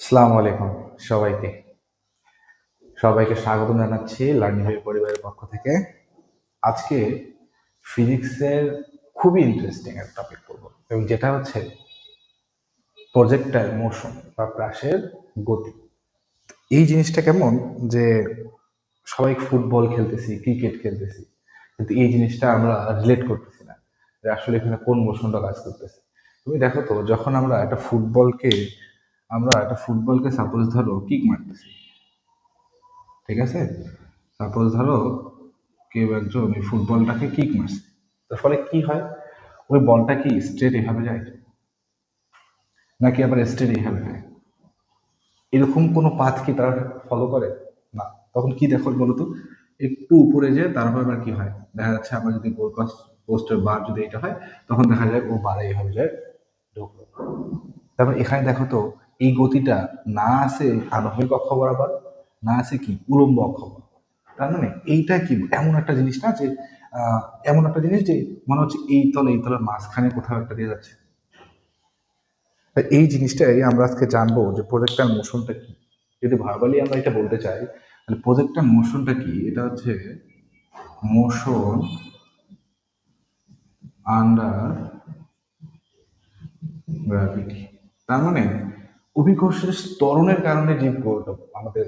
আসসালামু আলাইকুম সবাইকে সবাইকে স্বাগত জানাচ্ছি লার্নিং বাই পরিবারের পক্ষ থেকে। আজকে ফিজিক্সের খুবই ইন্টারেস্টিং একটা টপিক পড়বো এবং যেটা হচ্ছে প্রজেক্টাইল মোশন বা প্রাসের গতি। এই জিনিসটা কেমন যে সবাই ফুটবল খেলতেছি, ক্রিকেট খেলতেছি, কিন্তু এই জিনিসটা আমরা রিলেট করতেছি না যে আসলে এখানে কোন মোশনটা কাজ করতেছে। তুমি দেখো তো, যখন আমরা একটা ফুটবলকে সাপোজ ধরো কিক মারতেছি, ঠিক আছে? সাপোজ ধরো কেউ একজন ওই ফুটবলটাকে কিক মারছে, তার ফলে কি হয়? ওই বলটা কি স্ট্রেট এভাবে যায়, নাকি আবার স্ট্রেট এভাবে যায়? এরকম কোনো পাথ কি তারা ফলো করে? না। তখন কি দেখো বলতো, একটু উপরে যে তারপর আবার কি হয়, দেখা যাচ্ছে আমার যদি গোল পোস্টের বার যদি এটা হয়, তখন দেখা যায় ও বারে এইভাবে যায়, ঢুকলো। তারপর এখানে দেখো তো, এই গতিটা না আছে আরোহী অক্ষ বরাবর, না আছে কি উলম্ব অক্ষ বরাবর। তার মানে এইটা কি এমন একটা জিনিস না যে এমন একটা জিনিস যে মনে হচ্ছে এই তলের মাঝখানে কোথাও একটা দিয়ে যাচ্ছে। তাই এই জিনিসটাই আমরা আজকে জানবো যে প্রজেক্টার মোশনটা কি। যদি ভার্বালি আমরা এটা বলতে চাই, তাহলে প্রজেক্টার মোশনটা কি? এটা হচ্ছে মোশন আন্ডার গ্র্যাভিটি। তার মানে অভিকর্ষের ত্বরণের কারণে যে আমাদের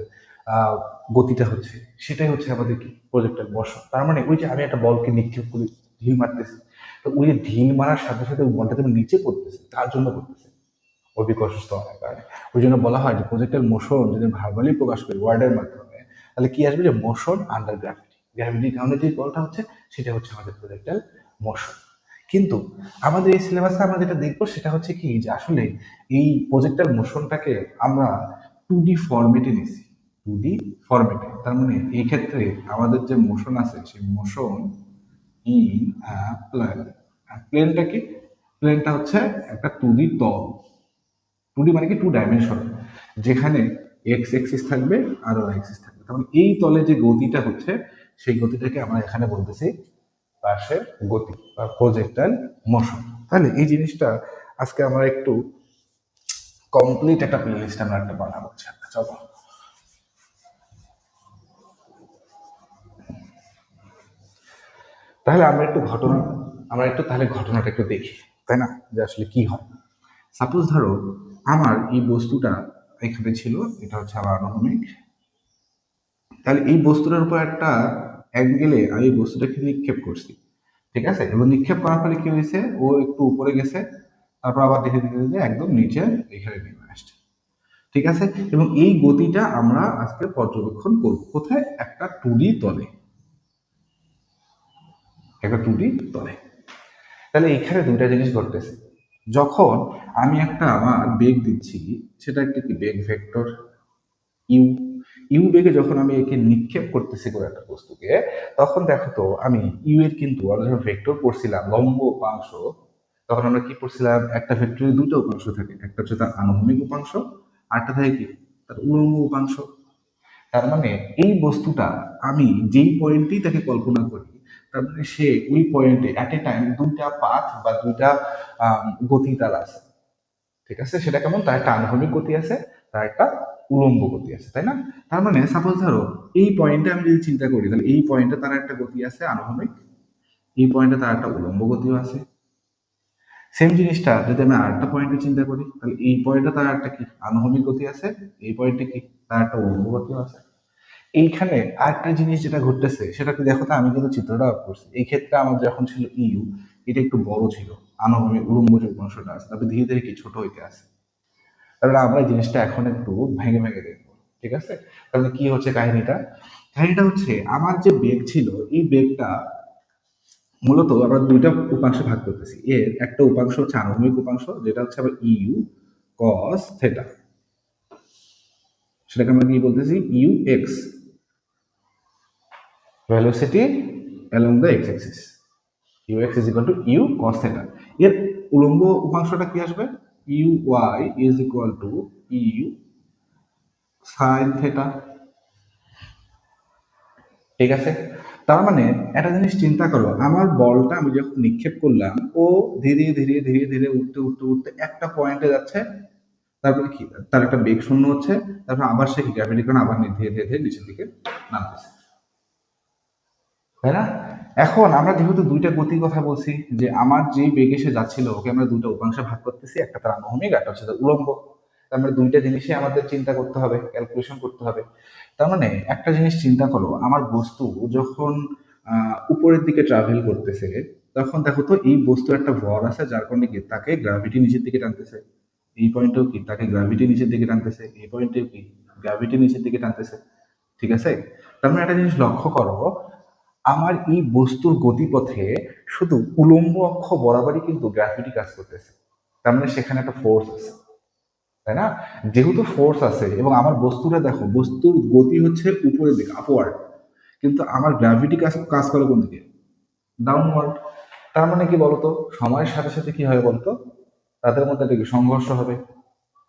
আহ, গতিটা হচ্ছে, সেটাই হচ্ছে আমাদের কি প্রজেক্টের মোশন। তার মানে ওই যে আমি একটা বলকে নিক্ষেপ করি, ঢিল মারতেছি, তো ওই যে ঢিল মারার সাথে সাথে ওই বলটা যেমন নিচে পড়তেছে, তার জন্য করতেছে অভিকর্ষ ত্বরণের কারণে। ওই জন্য বলা হয় যে প্রজেক্টের মোশন যদি ভার্বালি প্রকাশ করি ওয়ার্ডের মাধ্যমে, তাহলে কি আসবে? যে মোশন আন্ডার গ্র্যাভিটি। গ্র্যাভিটির কারণে যে বলটা হচ্ছে, সেটা হচ্ছে আমাদের প্রজেক্টাইল মোশন। কিন্তু আমাদের এই সিলেবাসে আমরা যেটা দেখবো সেটা হচ্ছে কি, যে আসলে এই প্রজেক্টাইল মোশনটাকে আমরা 2D ফরম্যাটে নিছি। 2D ফরম্যাটে, তার মানে এই ক্ষেত্রে আমাদের যে মোশন আছে, সেই মোশন ইন প্লেন। প্লেনটা কি? প্লেনটা হচ্ছে একটা 2D তল। 2D মানে কি 2 ডাইমেনশন, যেখানে এক্স এক্সিস থাকবে আর ওয়াই এক্সিস থাকবে। তখন এই তলে যে গতিটা হচ্ছে, সেই গতিটাকে আমরা এখানে বলতেছি পাশের গতি বা প্রজেক্টাইল মোশন। তাহলে এই জিনিসটা আজকে আমরা একটু কমপ্লিট একটা প্লে লিস্ট আমরা একটা বানাবো। চলো, তাহলে আমরা একটু একটু দেখি, তাই না? যে আসলে কি হয়। সাপোজ ধরো আমার এই বস্তুটা এখানে ছিল, এটা হচ্ছে আমার আনুভূমিক। তাহলে এই বস্তুটার উপর একটা অ্যাঙ্গেলে আমি এই বস্তুটাকে নিক্ষেপ করছি, ঠিক আছে? এবং নিক্ষেপ করার ফলে কি হয়েছে, ও একটু উপরে গেছে, তারপর আবার ধীরে ধীরে ধীরে একদম নিচে এখানে নেমে আসছে, ঠিক আছে? এবং এই গতিটা আমরা আজকে পর্যবেক্ষণ করব কোথায়? একটা 2D তলে। তাহলে এখানে দুইটা জিনিস ঘটতেছে। যখন আমি একটা আমার বেগ দিচ্ছি, সেটা একটা কি বেগ ভেক্টর ইউ। ইউ বেগে যখন আমি একে নিক্ষেপ করতেছি কোনো একটা বস্তুকে, তখন দেখো তো আমি ইউ এর কিন্তু আমরা যখন ভেক্টর পড়ছিলাম লম্ব উপাংশ, তখন আমরা কি পড়ছিলাম? একটা ভেক্টরের দুটো উপাংশ থাকে, একটা হচ্ছে তার আনুভূমিক উপাংশ, আরেকটা থাকে কি তার উলম্ব উপাংশ। তার মানে এই বস্তুটা আমি যেই পয়েন্টেই তাকে কল্পনা করি, তার মানে সে ওই পয়েন্টে অ্যাট এ টাইম দুইটা পাথ বা দুইটা গতি তার আছে, ঠিক আছে? সেটা কেমন? তার একটা আনুভূমিক গতি আছে, তার একটা উলম্ব গতি আছে, তাই না? তার মানে সাপোজ ধরো এই পয়েন্টে আমি যদি চিন্তা করি, তাহলে এই পয়েন্টে তার একটা গতি আছে আনুভূমিক, এই পয়েন্টে তার একটা উলম্ব গতিও আছে। সেম জিনিসটা যদি আমি আরেকটা পয়েন্টে চিন্তা করি, তাহলে এই পয়েন্টে তার একটা কি আনুভূমিক গতি আছে, এই পয়েন্টে কি তার একটা উলম্ব গতিও আছে। এইখানে আরেকটা জিনিস যেটা ঘটতেছে সেটা কি দেখো তো, আমি কিন্তু চিত্রটা আঁক করছি। এই ক্ষেত্রে আমার যখন ছিল ইউ, এটা একটু বড় ছিল, আনুভূমিক উলম্ব যে অংশটা আছে, তারপরে ধীরে ধীরে কি ছোট হইতে আছে। তাহলে আমরা এই জিনিসটা এখন একটু ভেঙে ভেঙে দেখবো, ঠিক আছে? তাহলে কি হচ্ছে কাহিনীটা? কাহিনীটা হচ্ছে আমার যে বেগ ছিল, এই বেগটা মূলত আমরা দুইটা উপাংশে ভাগ করতেছি। এর একটা উপাংশ হচ্ছে আনুভূমিক উপাংশ, যেটা হচ্ছে আবার ইউ কস থেটা, সেটাকে আমরা কি বলতেছি? U x, velocity along the x axis. U x is equal to u cos theta. এর উলম্ব উপাংশটা কি আসবে? U y is equal to u sine theta, ঠিক আছে? তার মানে একটা জিনিস চিন্তা করো, আমার বলটা আমি যখন নিক্ষেপ করলাম, ও ধীরে ধীরে ধীরে ধীরে উঠতে উঠতে উঠতে একটা পয়েন্টে যাচ্ছে, তারপরে কি, তার একটা বেগ শূন্য হচ্ছে, তারপর আবার সে গ্র্যাভিটির কারণে আবার ধীরে ধীরে ধীরে নিচের দিকে নামতেছে, তাই না? এখন আমরা যেহেতু দুইটা গতির কথা বলছি, যে আমার যে বেগে সে যাচ্ছিল ওকে আমরা দুটো উপাংশে ভাগ করতেছি, একটা তার আনুভূমিক, একটা হচ্ছে তার উলম্ব। তার মানে দুইটা জিনিসই আমাদের চিন্তা করতে হবে, ক্যালকুলেশন করতে হবে। তার মানে একটা জিনিস চিন্তা করো, আমার বস্তু যখন উপরের দিকে ট্রাভেল করতেছে, তখন দেখো তো এই বস্তু একটা ভর আছে, যার কারণে কি তাকে গ্র্যাভিটি নিচের দিকে টানতেছে। এই পয়েন্টেও কি তাকে গ্র্যাভিটি নিচের দিকে টানতেছে, এই পয়েন্টেও কি গ্র্যাভিটি নিচের দিকে টানতেছে। ঠিক আছে? তার মানে একটা জিনিস লক্ষ্য করো, আমার এই বস্তুর গতিপথে শুধু উলম্ব অক্ষ বরাবরই কিন্তু গ্র্যাভিটি কাজ করতেছে। তার মানে সেখানে একটা ফোর্স আছে, তাই না? যেহেতু ফোর্স আছে এবং আমার বস্তুটা দেখো, বস্তুর গতি হচ্ছে উপরের দিকে, আপওয়ার্ড, কিন্তু আমার গ্র্যাভিটি কাজ কাজ করে কোন দিকে, ডাউনওয়ার্ড। তার মানে কি বলতো, সময়ের সাথে সাথে কি হয় বলতো, তাদের মধ্যে একটা কি সংঘর্ষ হবে,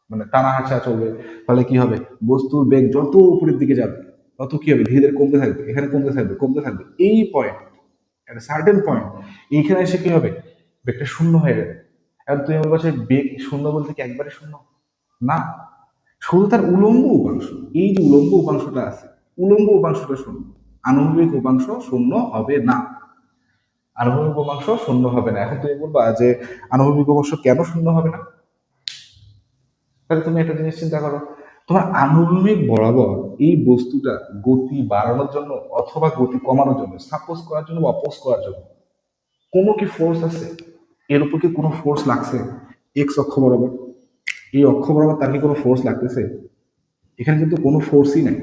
মানে টানা হাঁচা চলবে। ফলে কি হবে, বস্তুর বেগ যত উপরের দিকে যাবে তত কি হবে, ধীরে ধীরে কমতে থাকবে, এখানে কমতে থাকবে, কমতে থাকবে। এই পয়েন্ট, একটা সার্টেন পয়েন্ট, এইখানে এসে কি হবে, বেগটা শূন্য হয়ে যাবে। এখন তুমি বলবো যে বেগ শূন্য বলতে কি একবারে শূন্য? না, শুধু তার উলম্ব উপাংশ, এই যে উলম্ব উপাংশটা আছে, উলম্ব উপাংশটা শূন্য, আনুভূমিক উপাংশ শূন্য হবে না। আনুভূমিক উপাংশ শূন্য হবে না। এখন তুমি বলবা যে আনুভূমিক উপাংশ কেন শূন্য হবে না? তাহলে তুমি একটা জিনিস চিন্তা করো, তোমার আনুভূমিক বরাবর এই বস্তুটা গতি বাড়ানোর জন্য অথবা গতি কমানোর জন্য, সাপোজ করার জন্য বা অপোজ করার জন্য কোনো কি ফোর্স আছে? এর উপর কি কোনো ফোর্স লাগছে? এক্স অক্ষ বরাবর, এই অক্ষ বরাবর তার কি কোনো ফোর্স লাগতেছে? এখানে কিন্তু কোনো ফোর্সই নাই।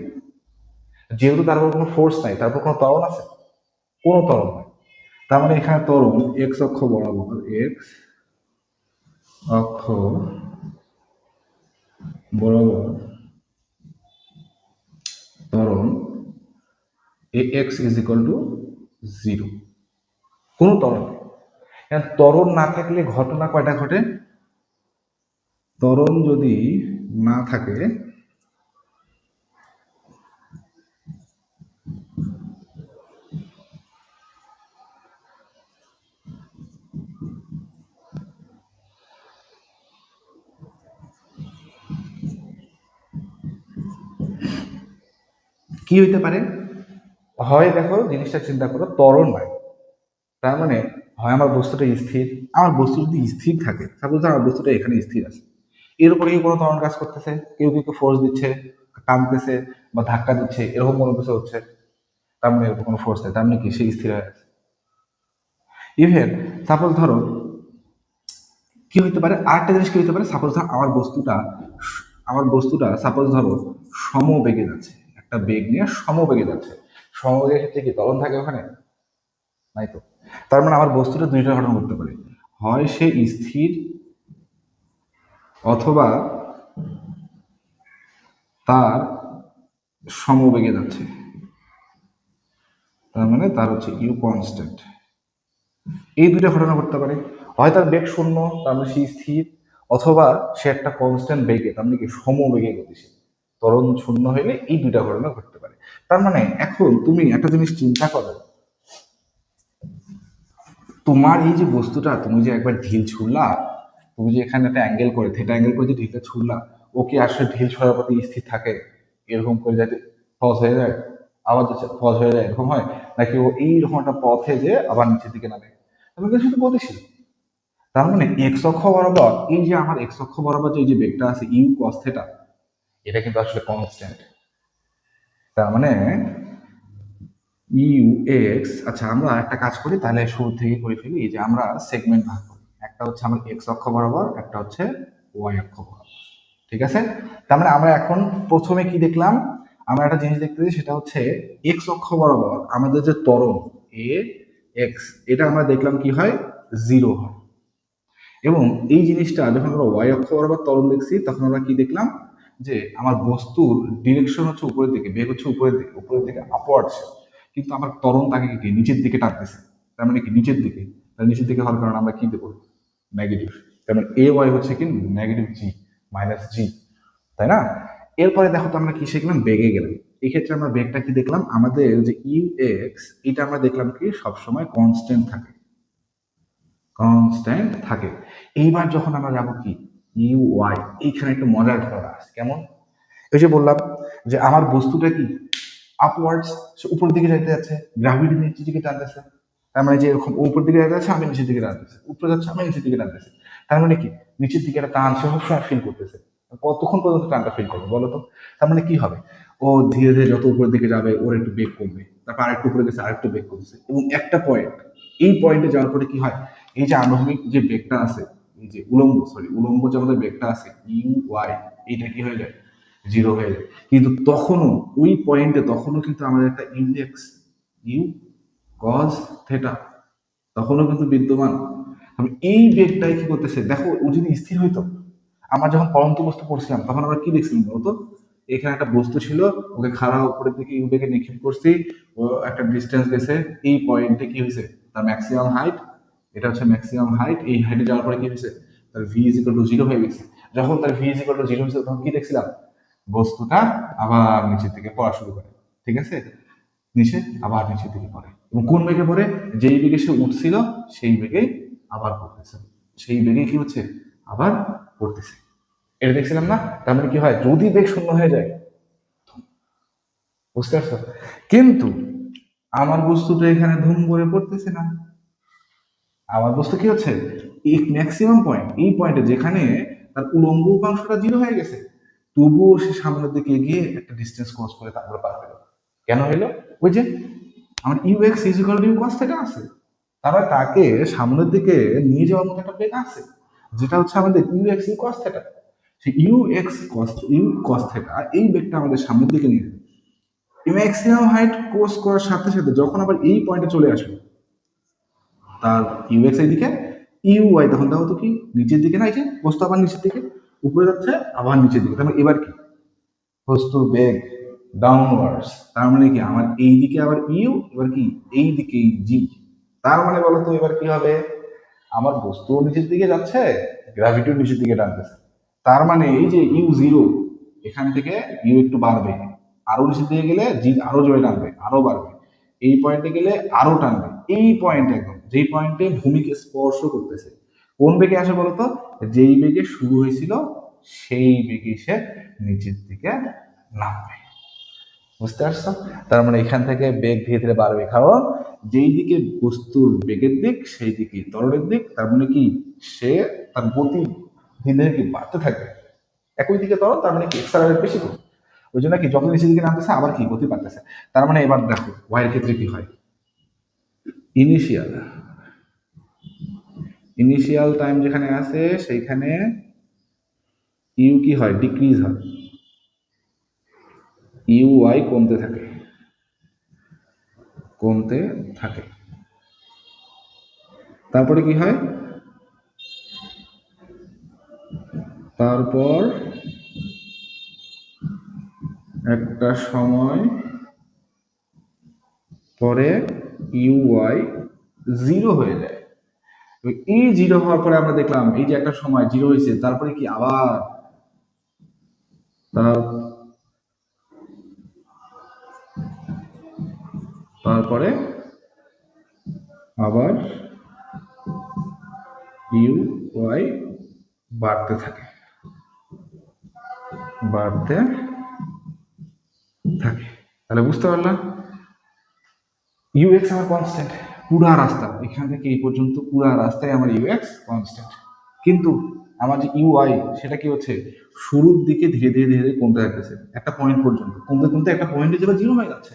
যেহেতু তার উপর কোনো ফোর্স নাই, তারপর কোনো ত্বরণ আছে? কোনো ত্বরণ নাই। তার মানে এখানে ত্বরণ এক্স অক্ষ বরাবর, এক্স অক্ষ বরাবর ত্বরণ এ এক্স ইজ ইকুয়াল টু 0। কোনো ত্বরণ নেই। এখন ত্বরণ না থাকলে ঘটনা কয়টা ঘটে? ত্বরণ যদি না থাকে, কি হইতে পারে? হয় দেখো, জিনিসটা চিন্তা করো, ত্বরণ নাই, তার মানে হয় আমার বস্তুটা স্থির। আমার বস্তু যদি স্থির থাকে, সাপোজ আমার বস্তুটা এখানে স্থির আছে, এর উপরে কি কোনো ত্বরণ কাজ করতেছে? কেউ কেউ ফোর্স দিচ্ছে, টানতেছে বা ধাক্কা দিচ্ছে, এরকম কোনো কিছু হচ্ছে? তার মানে এরকম কোনো ফোর্স নেই, তার মানে কি সে স্থির হয়ে আছে। ইভেন সাপোজ ধরো কি হইতে পারে, আরেকটা জিনিস কি হইতে পারে, সাপোজ ধরো আমার বস্তুটা সাপোজ ধরো সমবেগে যাচ্ছে, একটা বেগ নিয়ে সমবেগে যাচ্ছে। সমবেগের ক্ষেত্রে কি ত্বরণ থাকে ওখানে? নাই তো। তার মানে আমার বস্তুটা দুইটা ঘটনা করতে পারে, হয় সে স্থির অথবা তার সমবেগে যাচ্ছে। তার মানে তার হচ্ছে ইউ কনস্ট্যান্ট। এই দুইটা ঘটনা করতে পারে, হয় তার বেগ শূন্য, তার মানে সে স্থির, অথবা সে একটা কনস্ট্যান্ট বেগে, তার মানে কি সমবেগে গতিশীল। ত্বরণ শূন্য হইলে এই দুইটা ঘটনা ঘটতে পারে। তার মানে এখন তুমি একটা জিনিস চিন্তা করো, তোমার এই যে বস্তুটা, তুমি যে একবার ঢিল ছুড়লা, তুমি যে এখানে একটা অ্যাঙ্গেল করে, থেটা অ্যাঙ্গেল করে যে ঢিলটা ছুড়লা, ও কি আসলে ঢিল ছোড়ার প্রতি স্থির থাকে এরকম করে, যাতে ফস হয়ে যায়, আবার যে ফস হয়ে যায় এরকম হয়, নাকি ও এইরকম একটা পথে যে আবার নিচের দিকে নামে? তুমি কিন্তু শুধু গতিশীল। তার মানে এক্স অক্ষ বরাবর, এই যে আমার এক্স অক্ষ বরাবর যে এই যে বেগটা আছে ইউ কস থেটা, এটা কিন্তু আসলে কনস্ট্যান্ট। তার মানে ইউ এক্স, আচ্ছা আমরা একটা কাজ করি তাহলে, শুরু থেকে করে ফেলি, এই যে আমরা সেগমেন্ট ভাগ করি, একটা হচ্ছে আমার এক্স অক্ষ বরাবর, একটা হচ্ছে ওয়াই অক্ষ বরাবর। ঠিক আছে? তার মানে আমরা এখন প্রথমে কি দেখলাম, আমরা একটা জিনিস দেখতেছি, সেটা হচ্ছে এক্স অক্ষ বরাবর আমাদের যে ত্বরণ এ এক্স, এটা আমরা দেখলাম কি হয়, 0 হয়। এবং এই জিনিসটা যখন আমরা ওয়াই অক্ষ বরাবর ত্বরণ দেখছি, তখন আমরা কি দেখলাম, যে আমার বস্তুর ডিরেকশন হচ্ছে উপরের দিকে, বেগ হচ্ছে উপরের দিকে আপওয়ার্ডস, কিন্তু আমার ত্বরণ তাকে কি নিচের দিকে টানতেছে। তার মানে কি নিচের দিকে, তার নিচের দিকে হওয়ার কারণে আমরা কি দেবো, নেগেটিভ। তার মানে এ ওয়াই হচ্ছে কি নেগেটিভ জি, মাইনাস জি, তাই না? এরপরে দেখো তো আমরা কি শিখলাম, বেগে গেলাম। এই ক্ষেত্রে আমরা বেগটা কি দেখলাম, আমাদের যে ইউ এক্স, এটা আমরা দেখলাম কি সবসময় কনস্ট্যান্ট থাকে, কনস্ট্যান্ট থাকে। এইবার যখন আমরা যাবো কি, ইউ ওয়াই, এইখানে একটা মজার ধারণা আছে। কেমন? ওই যে বললাম যে আমার বস্তুটা কি আপওয়ার্ডস, সে উপর দিকে যাইতে যাচ্ছে, গ্রাভিটি নিচের দিকে টানতেছে। তার মানে যে এরকম উপর দিকে যেতে যাচ্ছে, আমি নিচের দিকে টানতেছি, উপরে যাচ্ছে, আমি নিচের দিকে টানতেছি। তার মানে কি নিচের দিকে একটা টান সে সবসময় ফিল করতেছে। কতক্ষণ পর্যন্ত টানটা ফিল করবে বলো তো? তার মানে কি হবে, ও ধীরে ধীরে যত উপরের দিকে যাবে ওর একটু বেগ কমবে, তারপর আরেকটু উপরে গেছে আরেকটু বেগ কমছে, এবং একটা পয়েন্ট, এই পয়েন্টে যাওয়ার পরে কি হয়, এই যে আনুভূমিক যে বেগটা আছে, এই যে উলম্ব যে আমাদের বেগটা আছে ইউ ওয়াই, এইটা কি হয়ে যায়, জিরো হয়ে যায়। কিন্তু তখনও ওই পয়েন্টে তখনও কিন্তু আমাদের একটা ইউএক্স, ইউ কজ থেটা, তখনও কিন্তু বিদ্যমান। তবে এই বেগটাই কি করতেছে দেখো, ও যদি স্থির হইতো, আমরা যখন পরন্ত বস্তু পড়ছিলাম তখন আমরা কি দেখছিলাম বলতো, এখানে একটা বস্তু ছিল, ওকে খাড়া উপরের দিকে ইউ বেগে নিক্ষেপ করছি, ও একটা ডিস্টেন্স গেছে, এই পয়েন্টে কি হয়েছে, তার ম্যাক্সিমাম হাইট, এটা হচ্ছে ম্যাক্সিমাম হাইট, এই হাইটে যাওয়ার পরে কি হয়েছে, তার V is equal to zero হয়ে গেছে। যখন তার V is equal to zero হয়েছে তখন কি দেখছিলাম, বস্তুটা আবার নিচের দিকে পড়া শুরু করে, ঠিক আছে, নিচে আবার নিচের দিকে পড়ে, এবং কোন বেগে পড়ে, যেই বেগে সে উঠছিল সেই বেগেই আবার পড়তেছে, সেই বেগে কি হচ্ছে, আবার পড়তেছে। এটা দেখছিলাম না? তার মানে কি হয়, যদি বেগ শূন্য হয়ে যায়, বুঝতে পারছো? কিন্তু আমার বস্তুটা এখানে ধুম করে পড়তেছে না। আমার বস্তু কি হচ্ছে, এই ম্যাক্সিমাম পয়েন্ট, এই পয়েন্টে যেখানে তার উলম্ব উপাংশটা জিরো হয়ে গেছে, তবুও সে সামনের দিকে এগিয়ে একটা ডিস্টেন্স ক্রস করে তারপরে পার হলো। কেন হলো? ওই যে আমার u x is equal to u cos theta আছে, তারা তাকে সামনের দিকে নিয়ে যাওয়ার মতো একটা বেগ আছে, যেটা হচ্ছে আমাদের u x u cos theta. সেই ইউ কস থিটা এই বেগটা আমাদের সামনের দিকে নিয়ে যাবে। ম্যাক্সিমাম হাইট ক্রস করার সাথে সাথে যখন আবার এই পয়েন্টে চলে আসবে, তার ইউএক্স এর দিকে, ইউ ওয়াই তখন দেখো তো কি নিচের দিকে, না এই যে বস্তু আবার নিচের দিকে, উপরে যাচ্ছে আবার নিচের দিকে, তার মানে এবার কি, বস্তুর বেগ ডাউনওয়ার্ডস, তার মানে কি আমার এই দিকে আবার ইউ, এবার কি এই দিকে জি। তার মানে বলো তো এবার কি হবে, আমার বস্তু নিচের দিকে যাচ্ছে, গ্র্যাভিটিও নিচের দিকে টানতেছে। তার মানে এই যে ইউ জিরো, এখান থেকে ইউ একটু বাড়বে, আরো নিচের দিকে গেলে জি আরো জোরে টানবে, আরো বাড়বে, এই পয়েন্টে গেলে আরো টানবে, এই পয়েন্ট একদম যেই পয়েন্টে ভূমিকে স্পর্শ করতেছে, কোন বেগে আসে বলতো, যেই বেগে শুরু হয়েছিল সেই বেগে সে নিচের দিকে নামবে। বুঝতে পারছো? তার মানে এখান থেকে বেগ ধীরে ধীরে বাড়বে, কারণ যেই দিকে বস্তুর বেগের দিক সেই দিকে ত্বরণের দিক, তার মানে কি সে তার গতি ধীরে ধীরে কি বাড়তে থাকবে, একই দিকে ত্বরণ, তার মানে কি এক্সেলারেট বেশি করবে, ওই জন্য কি যখন নিচের দিকে নামতেছে আবার কি গতি বাড়তেছে। তার মানে এবার দেখো ওয়াই এর ক্ষেত্রে কি হয়, ইনিশিয়াল ইনিশিয়াল টাইম যেখানে আছে সেইখানে ইউ কি হয়, ডিক্রিজ হয়, ইউ ওয়াই কমতে থাকে, কমতে থাকে। তারপরে কি হয়, তারপর একটা সময় পরে ইউ ওয়াই জিরো হয়ে যায়। এই জিরো হওয়ার পরে আমরা দেখলাম এই যে একটা সময় জিরো হয়েছে, তারপরে কি আবার তারপরে আবার ইউ ওয়াই বাড়তে থাকে, বাড়তে থাকে। তাহলে বুঝতে পারলাম ইউএক্স আমার কনস্ট্যান্ট, পুরা রাস্তা এখান থেকে এই পর্যন্ত পুরা রাস্তায় আমার ইউএক্স কনস্ট্যান্ট, কিন্তু আমার যে ইউআই সেটা কি হচ্ছে, শুরুর দিকে ধীরে ধীরে ধীরে ধীরে কমতে থাকতেছে, একটা পয়েন্ট পর্যন্ত কমতে কমতে একটা পয়েন্টে যেটা জিরো হয়ে যাচ্ছে,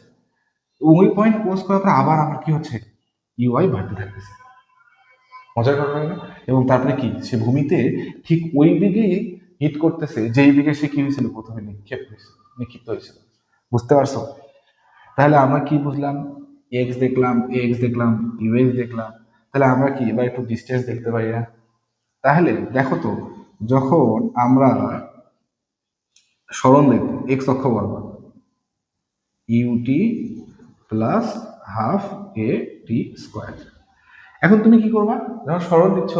ওই পয়েন্ট ক্রস করার পর আবার আমার কি হচ্ছে, ইউআই বাড়তে থাকতেছে। মজার কথা হয় না? এবং তারপরে কি সে ভূমিতে ঠিক ওই দিকেই হিট করতেছে যেই দিকে সে কি হয়েছিল প্রথমে নিক্ষিপ্ত হয়েছিল। বুঝতে পারছো? তাহলে আমরা কি বুঝলাম, এক্স দেখলাম, ইউএক্স দেখলাম, তাহলে আমরা কি এবার একটু ডিস্টেন্স দেখতে পারি না? তাহলে দেখো তো, যখন আমরা সরণ দেখব এক্স অক্ষ বরাবর, ইউটি প্লাস হাফ এ টি স্কোয়ার, এখন তুমি কি করবা, যখন সরণ দিচ্ছ